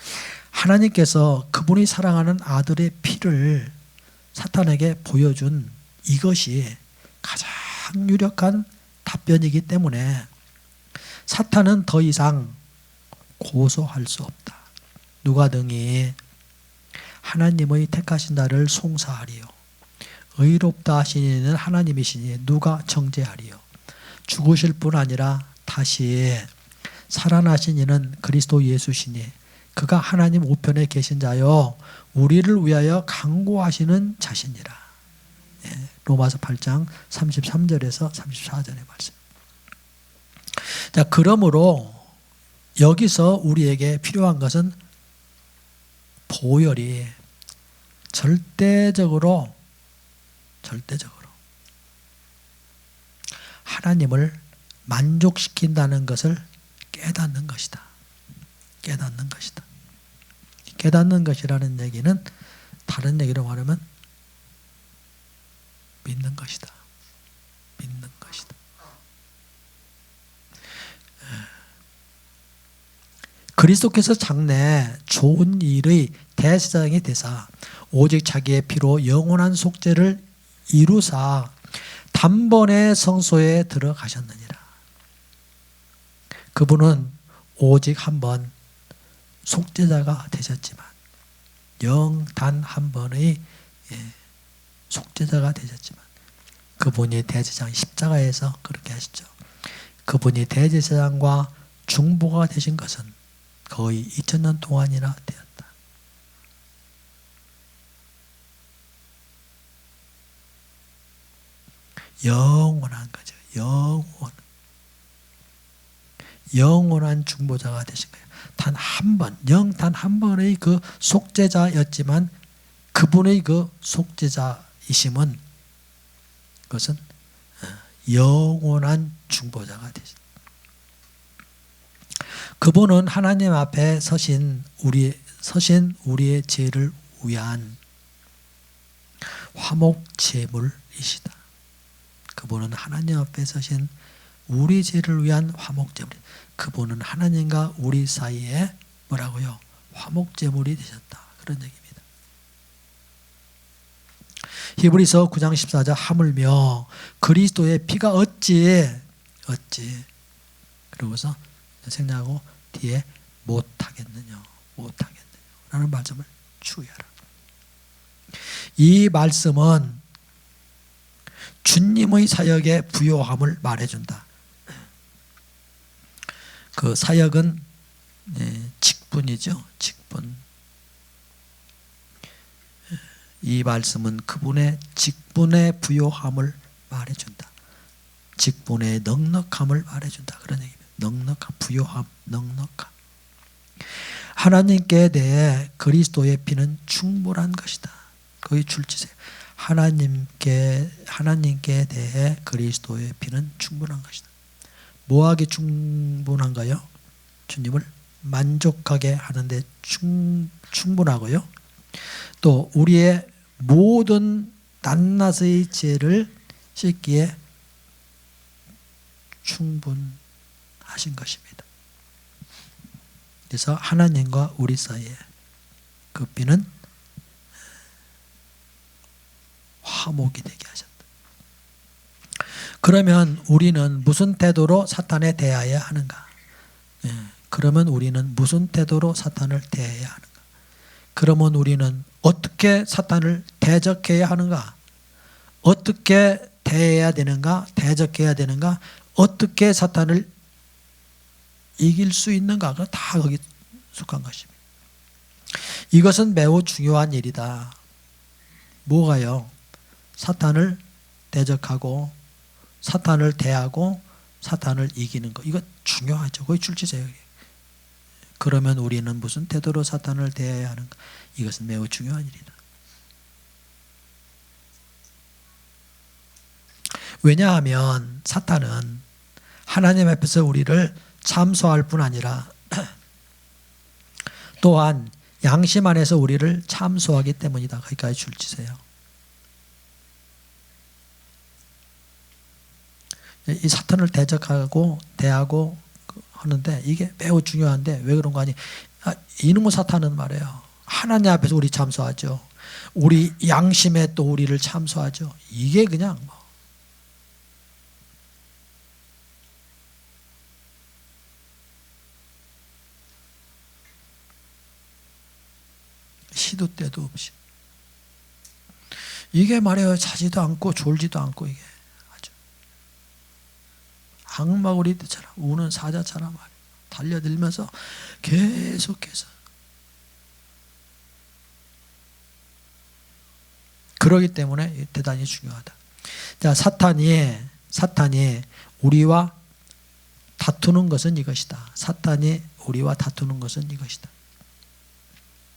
하나님께서 그분이 사랑하는 아들의 피를 사탄에게 보여준 이것이 가장 유력한 답변이기 때문에 사탄은 더 이상 고소할 수 없다. 누가 등이 하나님의 택하신 자를 송사하리요. 의롭다 하신 이는 하나님이시니 누가 정죄하리요. 죽으실 뿐 아니라 다시 살아나신 이는 그리스도 예수시니 그가 하나님 우편에 계신 자요 우리를 위하여 강구하시는 자시니라. 예, 로마서 8장 33절에서 34절의 말씀. 자, 그러므로 여기서 우리에게 필요한 것은 보혈이 절대적으로 하나님을 만족시킨다는 것을 깨닫는 것이다. 깨닫는 것이다. 깨닫는 것이라는 얘기는 다른 얘기로 말하면 믿는 것이다. 믿는 것이다. 그리스도께서 장래 좋은 일의 대제사장이 되사 오직 자기의 피로 영원한 속죄를 이루사 단번에 성소에 들어가셨느니라. 그분은 오직 한 번 속죄자가 되셨지만 단 한 번의 속죄자가 되셨지만 그분이 대제사장 십자가에서 그렇게 하시죠. 그분이 대제사장과 중보가 되신 것은 거의 2000년 동안이나 되었다. 영원한 거죠. 영원한 중보자가 되신 거예요. 단 한 번, 단 한 번의 그 속죄자였지만 그분의 그 속죄자이심은 그것은 영원한 중보자가 되신. 그분은 하나님 앞에 서신 우리의 죄를 위한 화목 제물이시다. 그분은 하나님 앞에 서신 우리 죄를 위한 화목 제물. 그분은 하나님과 우리 사이에 뭐라고요? 화목 제물이 되셨다. 그런 얘기입니다. 히브리서 9장 14절 하물며 그리스도의 피가 어찌 그러고서 생략하고 뒤에 못하겠느냐 라는 말씀을 주의하라. 이 말씀은 주님의 사역의 부요함을 말해준다. 그 사역은 직분이죠. 직분. 이 말씀은 그분의 직분의 부요함을 말해준다. 직분의 넉넉함을 말해준다. 그런 얘기입니다. 넉넉함, 부요함, 넉넉함. 하나님께 대해 그리스도의 피는 충분한 것이다. 거기 줄치세요. 하나님께 대해 그리스도의 피는 충분한 것이다. 뭐하기 충분한가요? 주님을 만족하게 하는데 충분하고요. 또 우리의 모든 낱낱의 죄를 씻기에 충분하신 것입니다. 그래서 하나님과 우리 사이에 그 피는 화목이 되게 하셨다. 그러면 우리는 무슨 태도로 사탄에 대해야 하는가? 그러면 우리는 무슨 태도로 사탄을 대해야 하는가? 그러면 우리는 어떻게 사탄을 대적해야 하는가? 어떻게 대해야 되는가? 대적해야 되는가? 어떻게 사탄을 이길 수 있는가가 다 거기 속한 것입니다. 이것은 매우 중요한 일이다. 뭐가요? 사탄을 대적하고 사탄을 대하고 사탄을 이기는 거. 이거 중요하죠. 거기 줄치세요. 그러면 우리는 무슨 태도로 사탄을 대해야 하는가? 이것은 매우 중요한 일이다. 왜냐하면 사탄은 하나님 앞에서 우리를 참소할 뿐 아니라 또한 양심 안에서 우리를 참소하기 때문이다. 거기까지 줄치세요. 이 사탄을 대적하고 대하고 하는데 이게 매우 중요한데 왜 그런 거 아니? 이놈의 사탄은 말이에요. 하나님 앞에서 우리 참소하죠. 우리 양심에 또 우리를 참소하죠. 이게 그냥 시도 때도 없이. 이게 말이에요. 자지도 않고 졸지도 않고 이게 아주 악마구리들처럼 우는 사자처럼 달려들면서 계속해서. 그러기 때문에 대단히 중요하다. 자, 사탄이 우리와 다투는 것은 이것이다. 사탄이 우리와 다투는 것은 이것이다.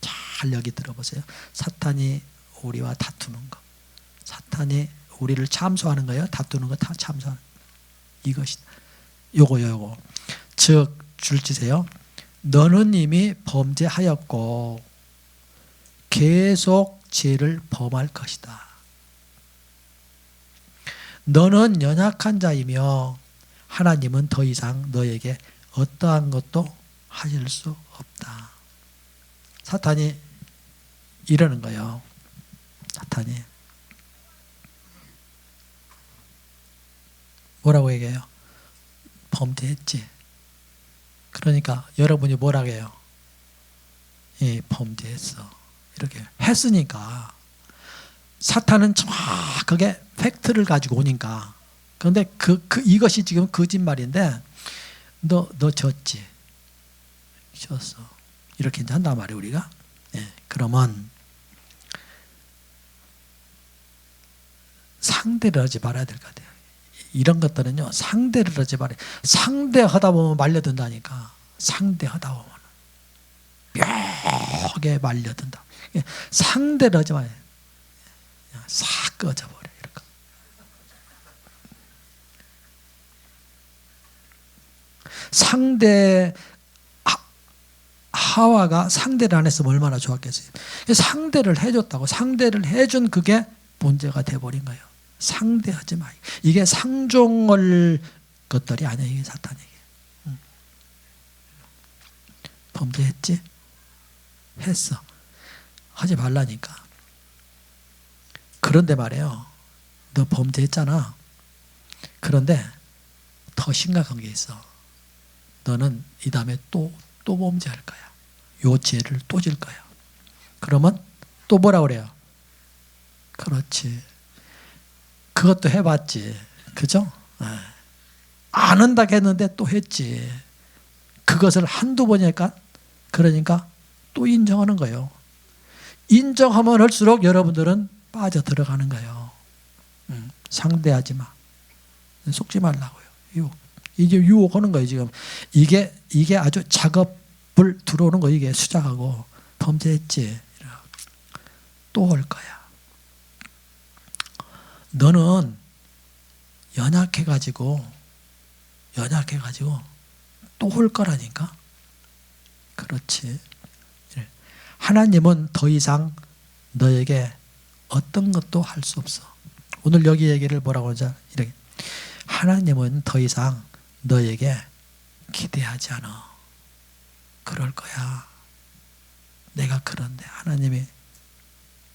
잘 여기 들어보세요. 사탄이 우리와 다투는 것. 사탄이 우리를 참소하는 거예요. 다투는 거 다 참소하는 이것이다. 요거. 즉 줄지세요. 너는 이미 범죄하였고 계속 죄를 범할 것이다. 너는 연약한 자이며 하나님은 더 이상 너에게 어떠한 것도 하실 수 없다. 사탄이 이러는 거예요. 사탄이 뭐라고 얘기해요? 범죄했지. 그러니까 여러분이 뭐라고 해요? 범죄했어. 이렇게 했으니까 사탄은 정확하게 팩트를 가지고 오니까. 그런데 이것이 지금 거짓말인데 너 졌지. 졌어. 이렇게 이제 한단 말이에요, 우리가. 그러면 상대를 하지 말아야 될 것 같아요. 이런 것들은요, 상대를 하지 말아요. 상대하다 보면 말려든다니까. 상대하다 보면 묘하게 말려든다. 상대를 하지 마요. 그냥 싹 꺼져버려. 이렇게. 상대 하와가 상대를 안 했으면 얼마나 좋았겠어요. 상대를 해줬다고. 상대를 해준 그게 문제가 돼버린 거예요. 상대하지 마. 이게 상종할 것들이 아니야. 이게 사탄에게. 범죄했지? 했어. 하지 말라니까. 그런데 말이에요. 너 범죄했잖아. 그런데 더 심각한 게 있어. 너는 이 다음에 또 범죄할 거야. 요 죄를 또 질 거야. 그러면 또 뭐라 그래요? 그렇지. 그것도 해봤지. 그죠? 안 한다고 했는데 또 했지. 그것을 한두 번이니까 그러니까 또 인정하는 거예요. 인정하면 할수록 여러분들은 빠져들어가는 거예요. 상대하지 마. 속지 말라고요. 이게 유혹하는 거예요, 지금. 이게 아주 작업을 들어오는 거예요. 이게 수작하고 범죄했지. 또 올 거야. 너는 연약해가지고 또 올 거라니까. 그렇지. 하나님은 더 이상 너에게 어떤 것도 할 수 없어. 오늘 여기 얘기를 뭐라고 하자? 이렇게. 하나님은 더 이상 너에게 기대하지 않아. 그럴 거야. 내가 그런데 하나님이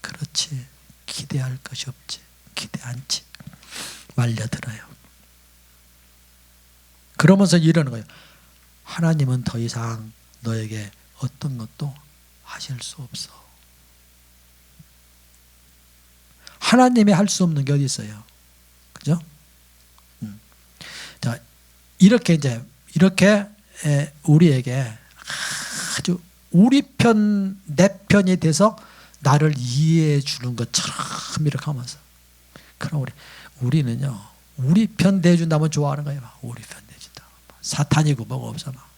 그렇지. 기대할 것이 없지. 기대 않지. 말려들어요. 그러면서 이러는 거예요. 하나님은 더 이상 너에게 어떤 것도 하실 수 없어. 하나님이 할 수 없는 게 어디 있어요? 그죠? 자, 이렇게 우리에게 아주 우리 편, 내 편이 돼서 나를 이해해 주는 것처럼 이렇게 하면서. 그럼 우리는요, 우리 편 대준다면 좋아하는 거예요. 막 우리 편 대준다. 사탄이고 뭐가 없어. 막.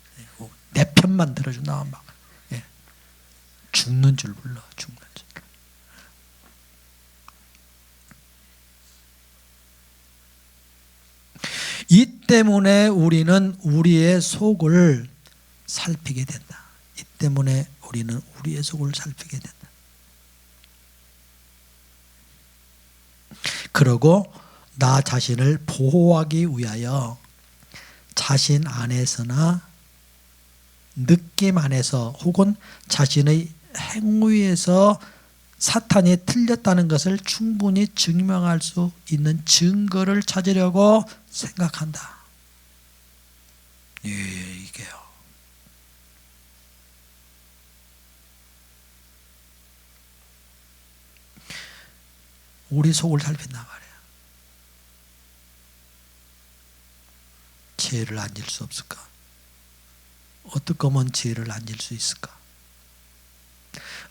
내 편만 들어준다면 막. 죽는 줄 불러. 죽는 줄. 이 때문에 우리는 우리의 속을 살피게 된다. 이 때문에 우리는 우리의 속을 살피게 된다. 그리고 나 자신을 보호하기 위하여 자신 안에서나 느낌 안에서 혹은 자신의 행위에서 사탄이 틀렸다는 것을 충분히 증명할 수 있는 증거를 찾으려고 생각한다. 이게요. 우리 속을 살핀단 말이에요. 지혜를 앉을 수 없을까? 어떻게 하면 지혜를 앉을 수 있을까?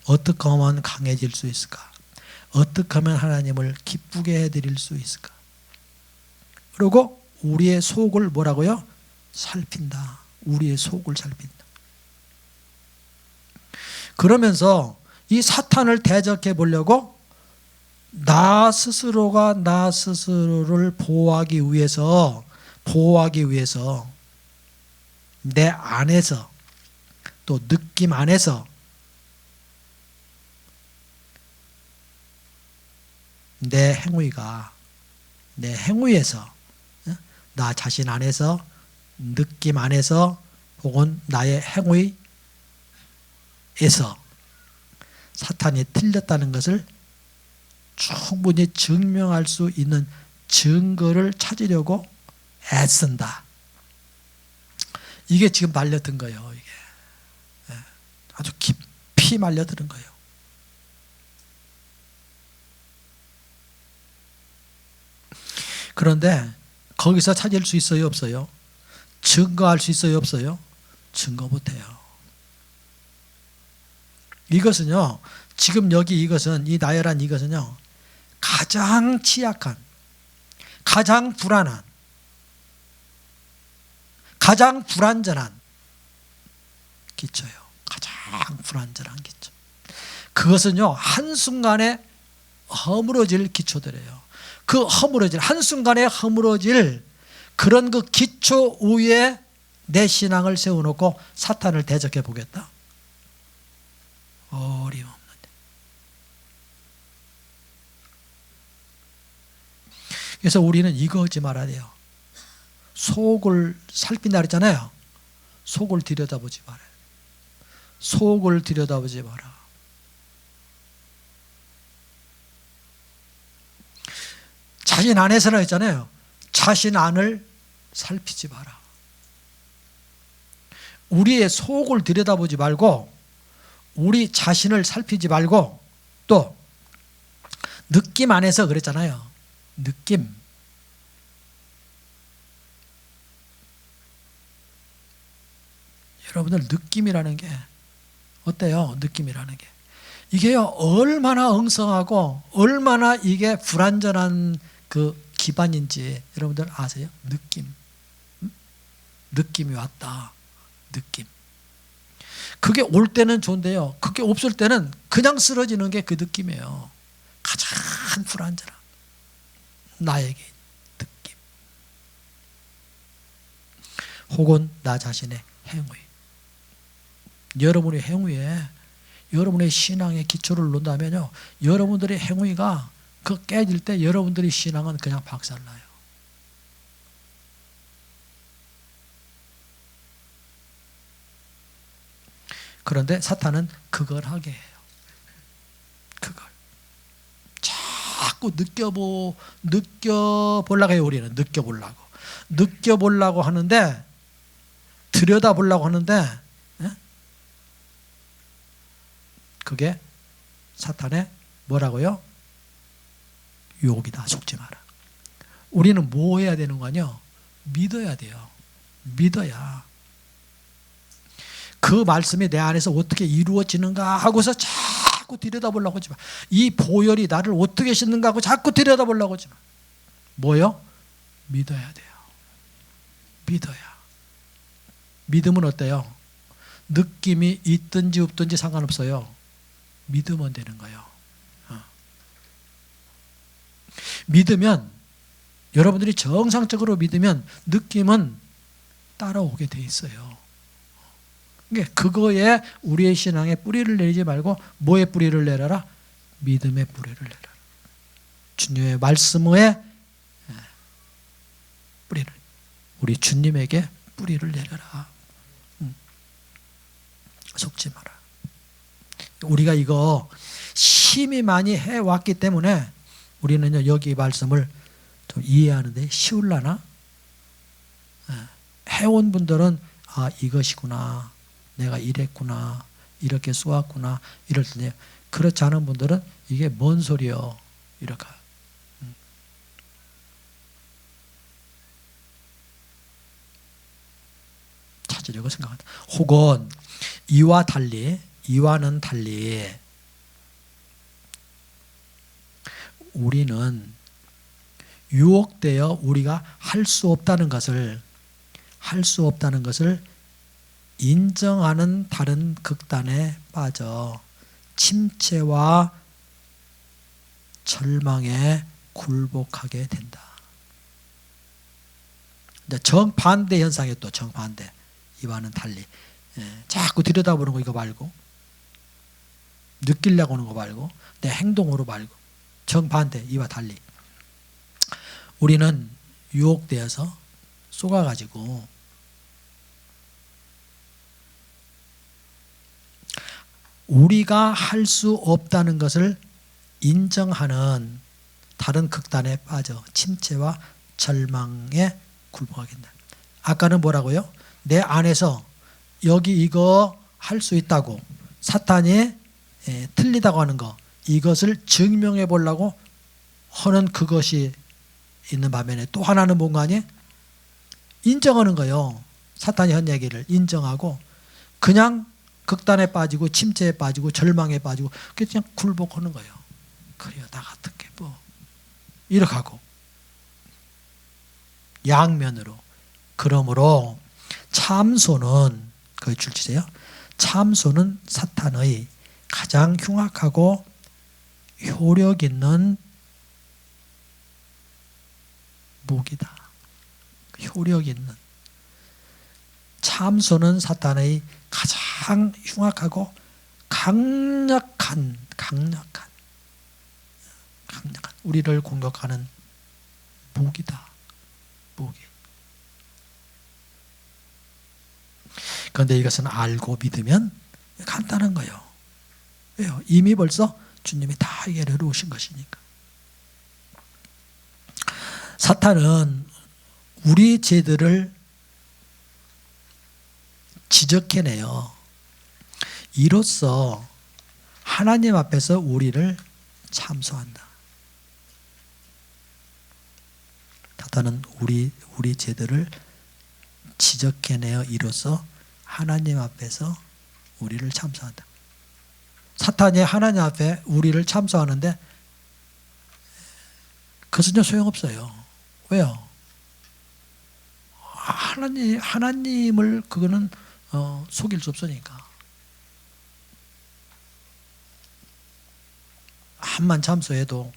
어떻게 하면 강해질 수 있을까? 어떻게 하면 하나님을 기쁘게 해드릴 수 있을까? 그리고 우리의 속을 뭐라고요? 살핀다. 우리의 속을 살핀다. 그러면서 이 사탄을 대적해 보려고 나 스스로가 나 스스로를 보호하기 위해서 내 안에서 또 느낌 안에서 내 행위에서 나 자신 안에서 느낌 안에서 혹은 나의 행위에서 사탄이 틀렸다는 것을 충분히 증명할 수 있는 증거를 찾으려고 애쓴다. 이게 지금 말려든 거예요. 이게 아주 깊이 말려드는 거예요. 그런데 거기서 찾을 수 있어요, 없어요? 증거할 수 있어요, 없어요? 증거 못해요. 이것은요, 지금 여기 이것은, 이 나열한 이것은요, 가장 취약한, 가장 불안한, 가장 불완전한 기초예요. 가장 불완전한 기초. 그것은요, 한순간에 허물어질 기초들이에요. 그 허물어질, 한순간에 허물어질 그런 그 기초 위에 내 신앙을 세워놓고 사탄을 대적해 보겠다. 어림없는데. 그래서 우리는 이거 하지 말아야 돼요. 속을 살핀다 그랬잖아요. 속을 들여다보지 말아요. 속을 들여다보지 마라. 자신 안에서라 했잖아요. 자신 안을 살피지 마라. 우리의 속을 들여다보지 말고 우리 자신을 살피지 말고 또 느낌 안에서 그랬잖아요. 느낌. 여러분들 느낌이라는 게 어때요? 느낌이라는 게. 이게요, 얼마나 엉성하고 얼마나 이게 불완전한 그 기반인지 여러분들 아세요? 느낌. 느낌이 왔다. 느낌. 그게 올 때는 좋은데요. 그게 없을 때는 그냥 쓰러지는 게 그 느낌이에요. 가장 불완전한 나에게 느낌. 혹은 나 자신의 행위. 여러분의 행위에 여러분의 신앙의 기초를 놓는다면요, 여러분들의 행위가 그 깨질 때 여러분들의 신앙은 그냥 박살나요. 그런데 사탄은 그걸 하게 해요. 그걸 자꾸 느껴보려고 해요. 우리는 느껴보려고 하는데, 들여다보려고 하는데, 그게 사탄의 뭐라고요? 유혹이다. 속지 마라. 우리는 뭐 해야 되는 거냐? 믿어야 돼요. 믿어야. 그 말씀이 내 안에서 어떻게 이루어지는가 하고서 자꾸 들여다보려고 하지 마. 이 보혈이 나를 어떻게 씻는가 하고 자꾸 들여다보려고 하지 마. 뭐요? 믿어야 돼요. 믿어야. 믿음은 어때요? 느낌이 있든지 없든지 상관없어요. 믿으면 되는 거예요. 믿으면, 여러분들이 정상적으로 믿으면 느낌은 따라오게 돼 있어요. 그러니까 그거에 우리의 신앙에 뿌리를 내리지 말고 뭐에 뿌리를 내려라? 믿음의 뿌리를 내려라. 주님의 말씀에 뿌리를, 우리 주님에게 뿌리를 내려라. 속지 마라. 우리가 이거 심히 많이 해왔기 때문에 우리는 여기 말씀을 좀 이해하는데 쉬울라나? 해온 분들은 아, 이것이구나, 내가 이랬구나, 이렇게 쏘았구나 이럴 텐데, 그렇지 않은 분들은 이게 뭔 소리요? 이렇게 찾으려고 생각한다. 혹은 이와는 달리 우리는 유혹되어 우리가 할 수 없다는 것을 인정하는 다른 극단에 빠져 침체와 절망에 굴복하게 된다. 정반대 현상이 또 정반대. 이와는 달리 자꾸 들여다보는 거 이거 말고, 느끼려고 하는 거 말고, 내 행동으로 말고, 정반대. 이와 달리 우리는 유혹되어서 속아가지고 우리가 할 수 없다는 것을 인정하는 다른 극단에 빠져 침체와 절망에 굴복하게 된다. 아까는 뭐라고요? 내 안에서 여기 이거 할 수 있다고 사탄이 틀리다고 하는 거, 이것을 증명해 보려고 하는 그것이 있는 반면에 또 하나는 뭔가 아니? 인정하는 거예요. 사탄이 한 얘기를 인정하고 그냥 극단에 빠지고 침체에 빠지고 절망에 빠지고 그냥 굴복하는 거예요. 그래요, 나 같은 게 뭐 이렇게 하고 양면으로. 그러므로 참소는 거기 줄치세요. 참소는 사탄의 가장 흉악하고 효력 있는 무기다. 효력 있는. 참소는 사탄의 가장 흉악하고 강력한 우리를 공격하는 무기다. 무기. 그런데 이것은 알고 믿으면 간단한 거예요. 왜요? 이미 벌써 주님이 다 해결해 놓으신 것이니까. 사탄은 우리 죄들을 지적해내요. 이로써 하나님 앞에서 우리를 참소한다. 사탄은 우리 죄들을 지적해내어 이로써 하나님 앞에서 우리를 참소한다. 사탄이 하나님 앞에 우리를 참소하는데 그것은 소용없어요. 왜요? 하나님을 그거는 속일 수 없으니까. 한만 참소해도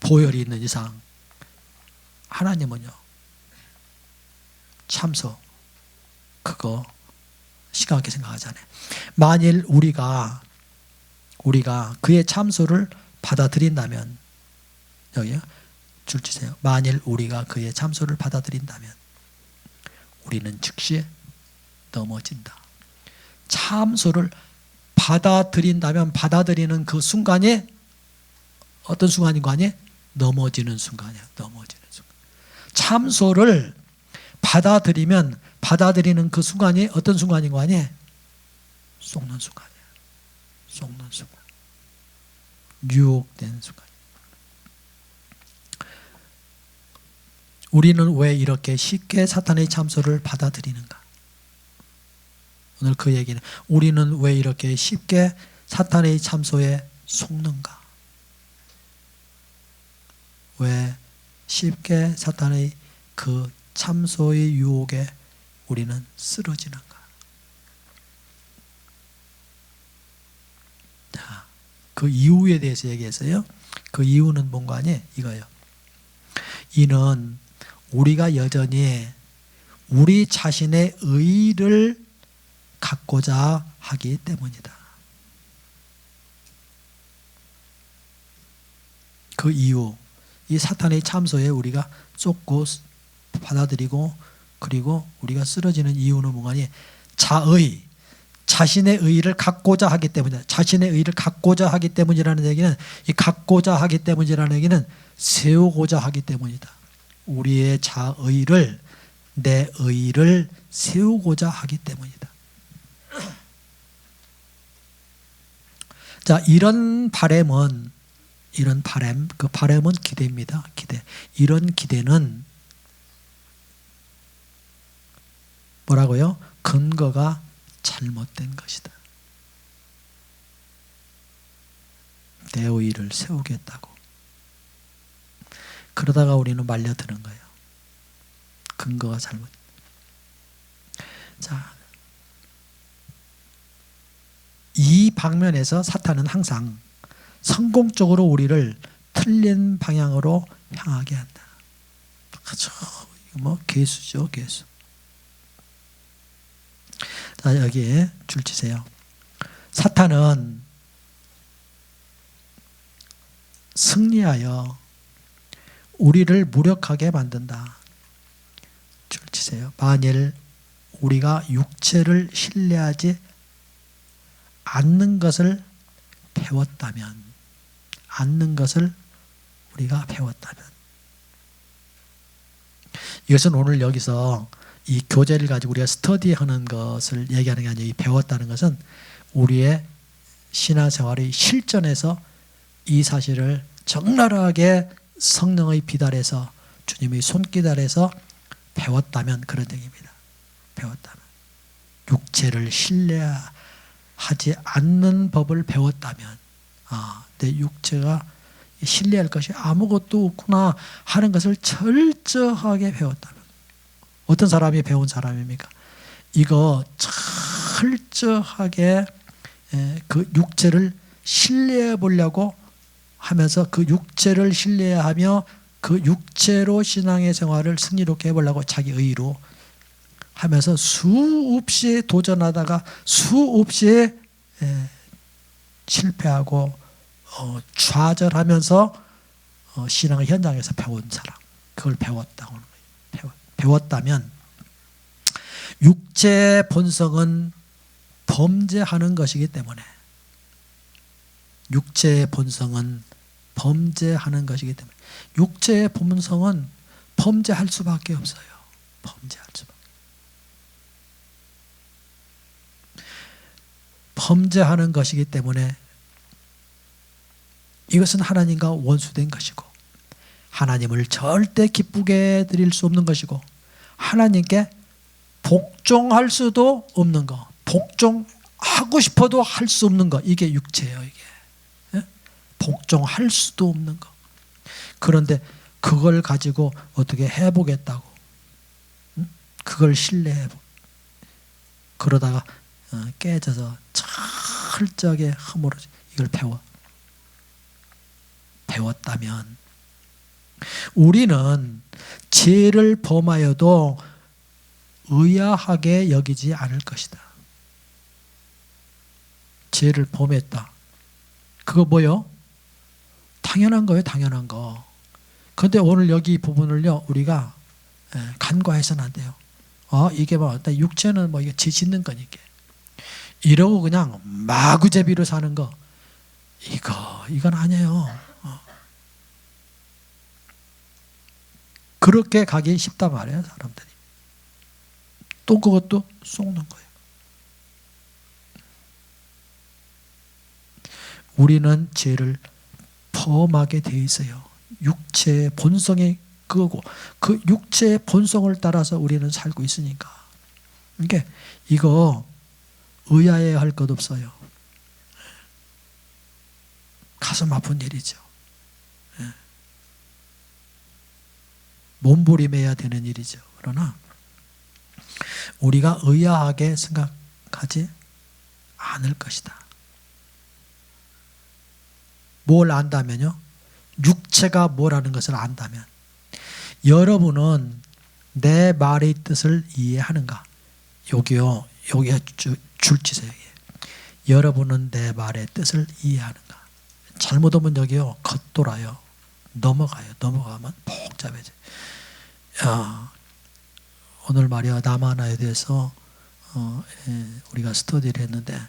보혈이 있는 이상 하나님은요 참소 그거 심각하게 생각하잖아요. 만일 우리가 그의 참소를 받아들인다면, 여기요 줄 치세요. 만일 우리가 그의 참소를 받아들인다면 우리는 즉시 넘어진다. 참소를 받아들인다면 받아들이는 그 순간이 어떤 순간인 거 아니에요? 넘어지는 순간이야. 넘어지는 순간. 참소를 받아들이면 받아들이는 그 순간이 어떤 순간인 거 아니에요? 속는 순간이야. 속는 순간. 유혹된 순간. 우리는 왜 이렇게 쉽게 사탄의 참소를 받아들이는가? 오늘 그 얘기는 우리는 왜 이렇게 쉽게 사탄의 참소에 속는가? 왜 쉽게 사탄의 그 참소의 유혹에 우리는 쓰러지는가? 자, 그 이유에 대해서 얘기했어요. 그 이유는 뭔가 아니에요? 이거예요. 이는 우리가 여전히 우리 자신의 의의를 갖고자 하기 때문이다. 그 이유, 이 사탄의 참소에 우리가 쫓고 받아들이고 그리고 우리가 쓰러지는 이유는 뭐가니? 자신의 의의를 갖고자 하기 때문이다. 자신의 의의를 갖고자 하기 때문이라는 얘기는, 이 갖고자 하기 때문이라는 얘기는 세우고자 하기 때문이다. 우리의 자의를, 내 의의를 세우고자 하기 때문이다. 자, 이런 바램은, 그 바램은 기대입니다. 기대. 이런 기대는 뭐라고요? 근거가 잘못된 것이다. 대의를 세우겠다고. 그러다가 우리는 말려드는 거예요. 근거가 잘못. 자, 이 방면에서 사탄은 항상 성공적으로 우리를 틀린 방향으로 향하게 한다. 그렇죠. 뭐 개수죠, 개수. 자, 여기에 줄 치세요. 사탄은 승리하여 우리를 무력하게 만든다. 줄 치세요. 만일 우리가 육체를 신뢰하지 않는 것을 배웠다면, 이것은 오늘 여기서 이 교재를 가지고 우리가 스터디하는 것을 얘기하는 게 아니라 이 배웠다는 것은 우리의 신앙생활의 실전에서 이 사실을 적나라하게 성령의 비달에서, 주님의 손길 아래서 배웠다면 그런 얘기입니다. 배웠다면. 육체를 신뢰하지 않는 법을 배웠다면, 내 육체가 신뢰할 것이 아무것도 없구나 하는 것을 철저하게 배웠다면. 어떤 사람이 배운 사람입니까? 이거 철저하게 그 육체를 신뢰해 보려고 하면서 그 육체를 신뢰하며 그 육체로 신앙의 생활을 승리롭게 해보려고 자기 의로 하면서 수없이 도전하다가 수없이 실패하고 좌절하면서 신앙의 현장에서 배운 사람, 그걸 배웠다고 하는 거예요. 배웠다면 육체의 본성은 범죄하는 것이기 때문에, 육체의 본성은 범죄하는 것이기 때문에, 육체의 본성은 범죄할 수밖에 없어요. 범죄할 수밖에. 범죄하는 것이기 때문에 이것은 하나님과 원수된 것이고, 하나님을 절대 기쁘게 드릴 수 없는 것이고, 하나님께 복종할 수도 없는 거, 복종하고 싶어도 할 수 없는 거, 이게 육체예요. 이게 복종할 수도 없는 거. 그런데 그걸 가지고 어떻게 해보겠다고, 그걸 신뢰해보, 그러다가 깨져서 철저하게 허물어져. 이걸 배웠다면 우리는 죄를 범하여도 의아하게 여기지 않을 것이다. 죄를 범했다. 그거 뭐요? 당연한 거예요. 당연한 거. 그런데 오늘 여기 부분을요, 우리가 간과해서는 안 돼요. 이게 뭐 육체는 뭐 이게 죄 짓는 거니까 이러고 그냥 마구제비로 사는 거, 이건 아니에요. 그렇게 가기 쉽단 말이에요, 사람들이. 또 그것도 속는 거예요. 우리는 죄를 범하게 돼 있어요. 육체의 본성이 그거고, 그 육체의 본성을 따라서 우리는 살고 있으니까. 그러니까 이거 의아해 할 것 없어요. 가슴 아픈 일이죠. 몸부림해야 되는 일이죠. 그러나 우리가 의아하게 생각하지 않을 것이다. 뭘 안다면요? 육체가 뭐라는 것을 안다면. 여러분은 내 말의 뜻을 이해하는가? 여기요, 여기에 줄치세요. 여러분은 내 말의 뜻을 이해하는가? 잘못하면 여기요, 겉돌아요. 넘어가면 복잡해져요. 오늘 말이야, 남하나에 대해서 우리가 스터디를 했는데,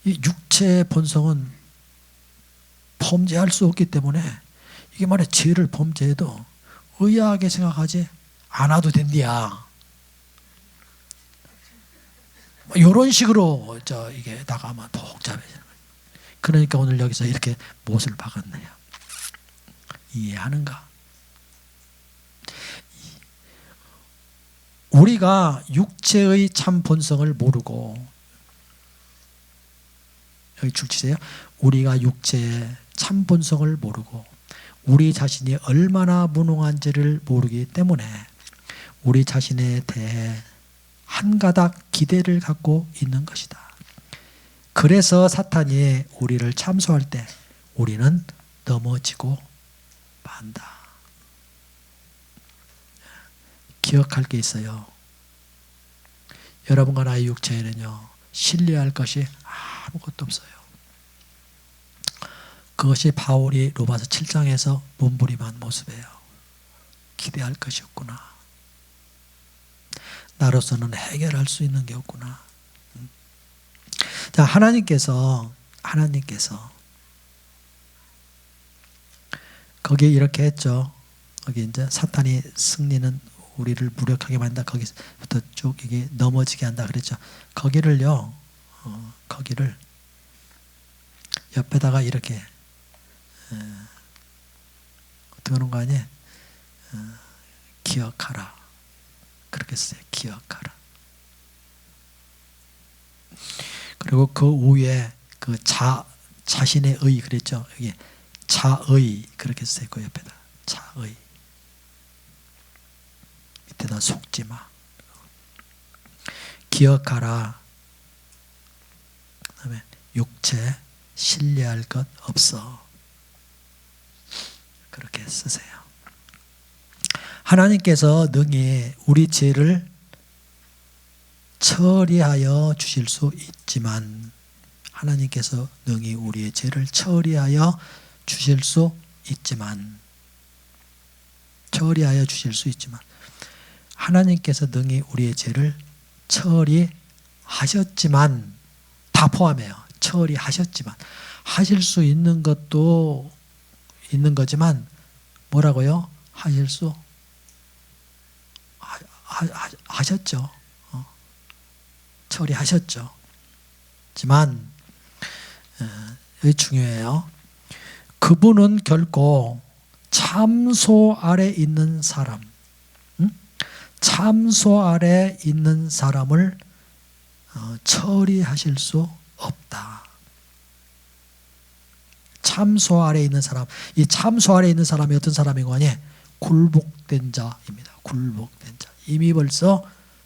이 육체의 본성은 범죄할 수 없기 때문에, 이게 말이야, 죄를 범죄해도 의아하게 생각하지 않아도 된디야. 이런 식으로 이게 나가면 복잡해지는 거예요. 그러니까 오늘 여기서 이렇게 못을 박았네요. 이해하는가? 우리가 육체의 참 본성을 모르고, 여기 줄치세요. 우리가 육체의 참 본성을 모르고 우리 자신이 얼마나 무능한지를 모르기 때문에 우리 자신에 대해 한 가닥 기대를 갖고 있는 것이다. 그래서 사탄이 우리를 참소할 때 우리는 넘어지고 만다. 기억할 게 있어요. 여러분과 나의 육체에는요, 신뢰할 것이 아무것도 없어요. 그것이 바울이 로마서 7장에서 몸부림한 모습이에요. 기대할 것이 없구나. 나로서는 해결할 수 있는 게 없구나. 자, 하나님께서 거기에 이렇게 했죠. 거기 이제 사탄이 승리는 우리를 무력하게 만든다. 거기서부터 쭉 이게 넘어지게 한다 그랬죠. 거기를요, 거기를 옆에다가 이렇게 어떻게 하는 거 아니에요? 기억하라. 그렇게 써요. 기억하라. 그리고 그 위에 그 자신의 의 그랬죠. 여기 자의 그렇게 써요. 그 옆에다 자의. 밑에다 속지 마. 기억하라. 그다음에 육체 신뢰할 것 없어. 그렇게 쓰세요. 하나님께서 능히 우리 죄를 처리하여 주실 수 있지만, 하나님께서 능히 우리의 죄를 처리하여 주실 수 있지만, 하나님께서 능히 우리의 죄를 처리하셨지만, 다 포함해요. 처리하셨지만, 하실 수 있는 것도 있는 거지만 뭐라고요? 하실 수 하셨죠. 처리하셨죠. 하지만 여기 중요해요. 그분은 결코 참소 아래 있는 사람, 참소 아래 있는 사람을 처리하실 수 없다. 참소 아래 있는 사람, 이 참소 아래 있는 사람이 어떤 사람이고 하니? 굴복된 자입니다. 굴복된 자. 이미 벌써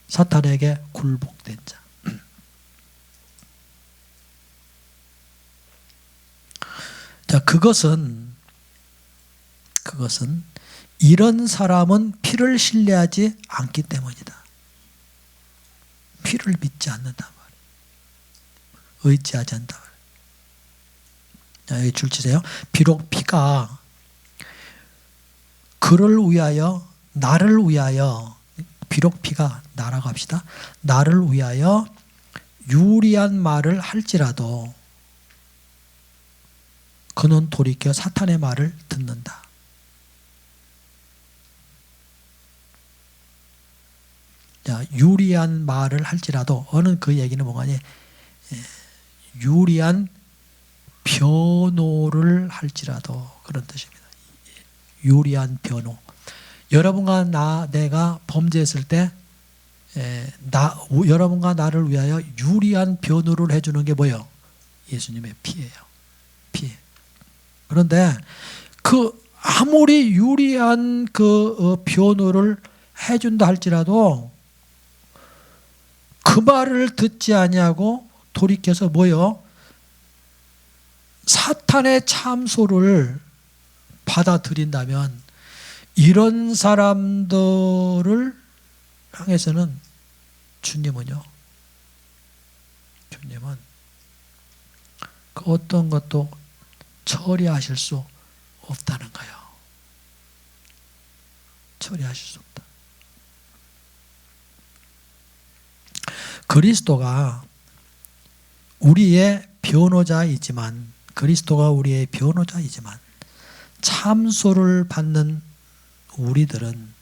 사탄에게 굴복된 자. 자, 그것은 이런 사람은 피를 신뢰하지 않기 때문이다. 피를 믿지 않는단 말이에요. 의지하지 않는단 말이에요. 자, 여기 줄치세요. 비록 피가 그를 위하여, 나를 위하여, 비록 피가 나라고 합시다. 나를 위하여 유리한 말을 할지라도 그는 돌이켜 사탄의 말을 듣는다. 자, 유리한 말을 할지라도, 어는 그 얘기는 뭐가니? 유리한 변호를 할지라도, 그런 뜻입니다. 유리한 변호. 여러분과 내가 범죄했을 때 여러분과 나를 위하여 유리한 변호를 해주는 게 뭐예요? 예수님의 피예요. 피. 그런데 그 아무리 유리한 그 변호를 해준다 할지라도 그 말을 듣지 아니하고 돌이켜서 뭐예요? 사탄의 참소를 받아들인다면 이런 사람들을 향해서는 주님은 그 어떤 것도 처리하실 수 없다는 거예요. 처리하실 수 없다. 그리스도가 우리의 변호자이지만 참소를 받는 우리들은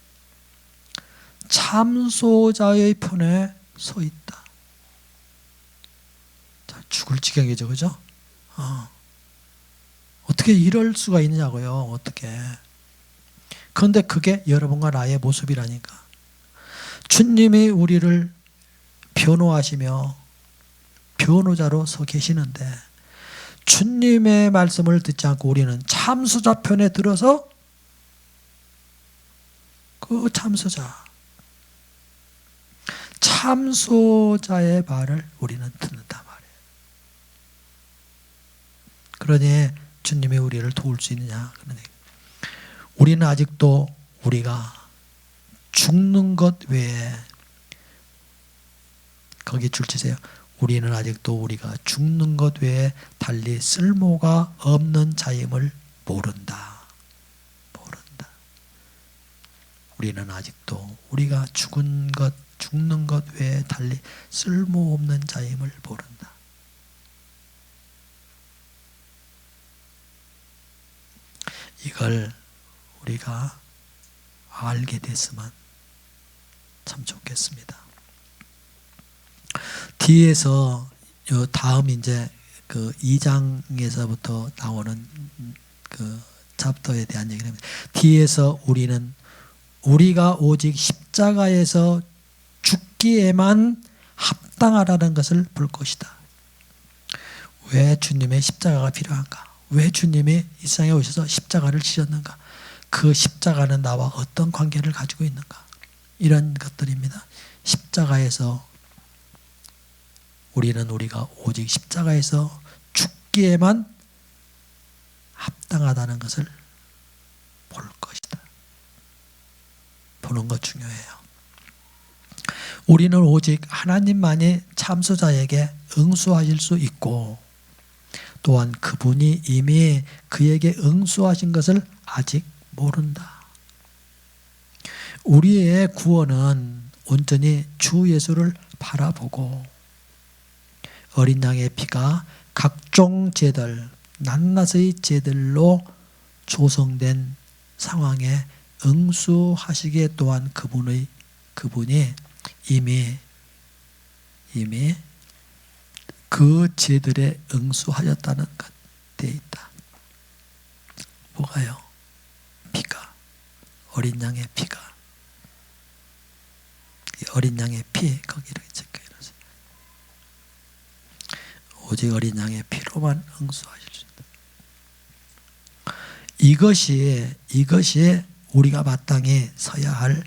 참소자의 편에 서 있다. 자, 죽을 지경이죠, 그죠? 어떻게 이럴 수가 있냐고요, 어떻게. 그런데 그게 여러분과 나의 모습이라니까. 주님이 우리를 변호하시며 변호자로 서 계시는데 주님의 말씀을 듣지 않고 우리는 참수자 편에 들어서 그 참소자의 말을 우리는 듣는단 말이에요. 그러니 주님이 우리를 도울 수 있느냐? 우리는 아직도 우리가 죽는 것 외에, 거기 줄 치세요. 우리는 아직도 우리가 죽는 것 외에 달리 쓸모가 없는 자임을 모른다. 우리는 아직도 우리가 죽는 것 외에 달리 쓸모없는 자임을 모른다. 이걸 우리가 알게 됐으면 참 좋겠습니다. 뒤에서 다음 이제 그 2장에서부터 나오는 그 챕터에 대한 얘기를 합니다. 뒤에서 우리가 오직 십자가에서 죽기에만 합당하다는 것을 볼 것이다. 왜 주님의 십자가가 필요한가? 왜 주님이 이 세상에 오셔서 십자가를 지셨는가? 그 십자가는 나와 어떤 관계를 가지고 있는가? 이런 것들입니다. 십자가에서 우리가 오직 십자가에서 죽기에만 합당하다는 것을 볼 것이다. 보는 것 중요해요. 우리는 오직 하나님만이 참소자에게 응수하실 수 있고 또한 그분이 이미 그에게 응수하신 것을 아직 모른다. 우리의 구원은 온전히 주 예수를 바라보고 어린 양의 피가 각종 제들, 낱낱의 제들로 조성된 상황에 응수하시기에 또한 그분이 이미 그 제들에 응수하였다는 것 되어 있다. 뭐가요? 피가, 어린 양의 피가, 이 어린 양의 피 거기를 체크해놓으세요. 오직 어린 양의 피로만 응수하실 수 있다. 이것이 우리가 마땅히 서야 할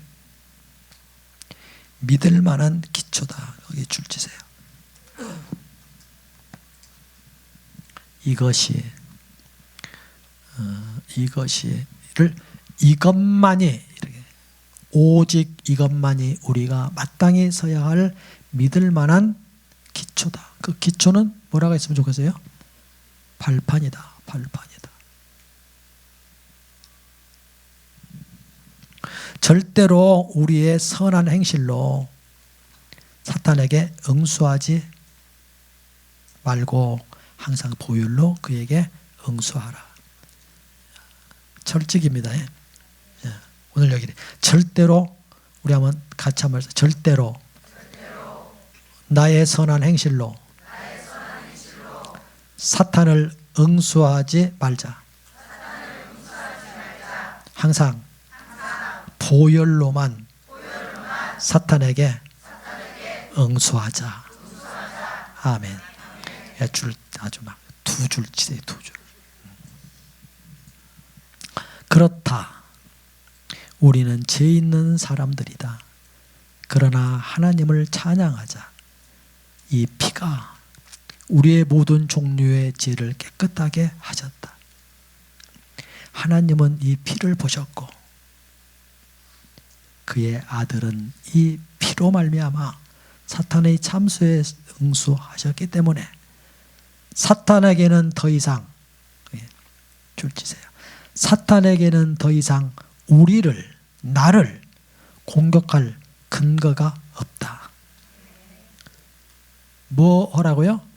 믿을 만한 기초다. 거기 줄 치세요. 이것만이 오직 이것만이 우리가 마땅히 서야 할 믿을 만한 기초다. 그 기초는 뭐라고 했으면 좋겠어요? 발판이다. 절대로 우리의 선한 행실로 사탄에게 응수하지 말고 항상 보혈로 그에게 응수하라. 철칙입니다. 오늘 여기 절대로 우리 한번 같이 한번 절대로 나의 선한 행실로 사탄을 응수하지 말자. 항상 보혈로만 사탄에게 응수하자. 아멘. 줄 아주 막 두 줄 치세요. 두 줄. 그렇다. 우리는 죄 있는 사람들이다. 그러나 하나님을 찬양하자. 이 피가 우리의 모든 종류의 죄를 깨끗하게 하셨다. 하나님은 이 피를 보셨고 그의 아들은 이 피로 말미암아 사탄의 참수에 응수하셨기 때문에 사탄에게는 더 이상 줄 치세요. 사탄에게는 더 이상 나를 공격할 근거가 없다. 뭐 하라고요?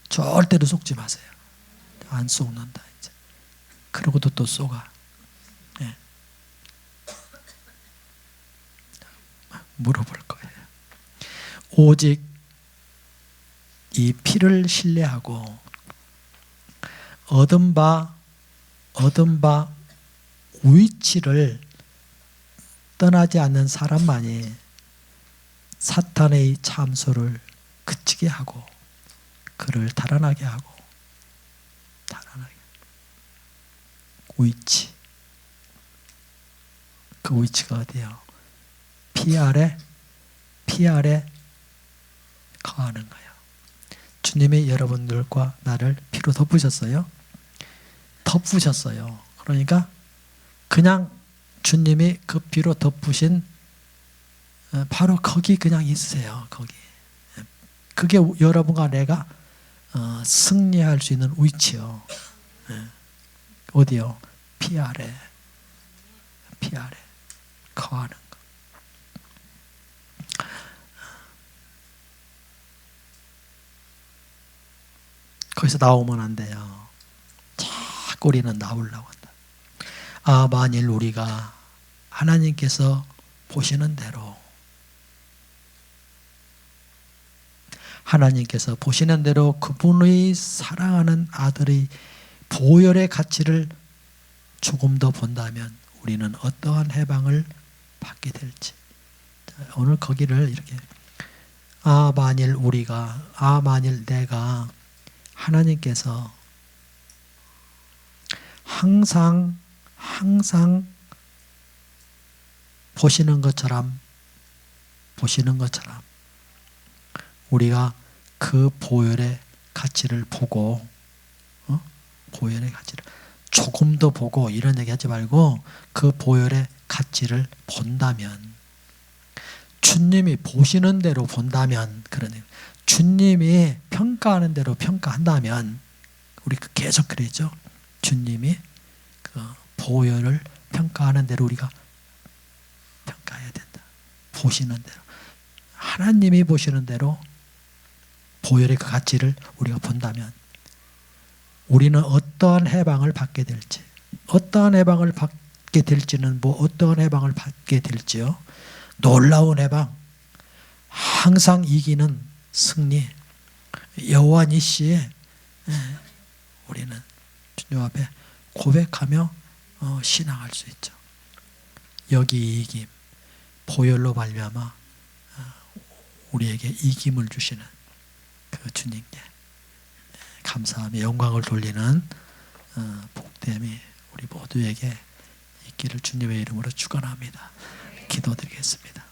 절대로 속지 마세요. 안 속는다 이제. 그러고도 또 속아. 네. 물어볼 거예요. 오직 이 피를 신뢰하고 얻은 바 위치를 떠나지 않는 사람만이 사탄의 참소를 그치게 하고 그를 달아나게 하고 위치, 그 위치가 어디예요? 피 아래 거하는 거예요. 주님이 여러분들과 나를 피로 덮으셨어요. 그러니까 그냥 주님이 그 피로 덮으신 바로 거기 그냥 있으세요. 거기. 그게 여러분과 내가 승리할 수 있는 위치요. 어디요? 피 아래 거하는 거. 거기서 나오면 안 돼요. 자꾸 우리는 나오려고 한다. 만일 우리가 하나님께서 보시는 대로 그분의 사랑하는 아들의 보혈의 가치를 조금 더 본다면 우리는 어떠한 해방을 받게 될지. 오늘 거기를 이렇게 만일 내가 하나님께서 항상 보시는 것처럼 우리가 그 보혈의 가치를 보고 보혈의 가치를 조금 더 보고 이런 얘기 하지 말고 그 보혈의 가치를 본다면, 주님이 보시는 대로 본다면, 그러네요. 주님이 평가하는 대로 평가한다면, 우리 계속 그러죠. 주님이 그 보혈을 평가하는 대로 우리가 평가해야 된다. 보시는 대로. 하나님이 보시는 대로 보혈의 그 가치를 우리가 본다면 우리는 어떠한 해방을 받게 될지, 어떠한 해방을 받게 될지요. 놀라운 해방, 항상 이기는 승리, 여호와 니시에 우리는 주님 앞에 고백하며 신앙할 수 있죠. 여기 이김, 보혈로 말미암아 우리에게 이김을 주시는 그 주님께 감사하며 영광을 돌리는 복됨이 우리 모두에게 있기를 주님의 이름으로 축원합니다. 기도드리겠습니다.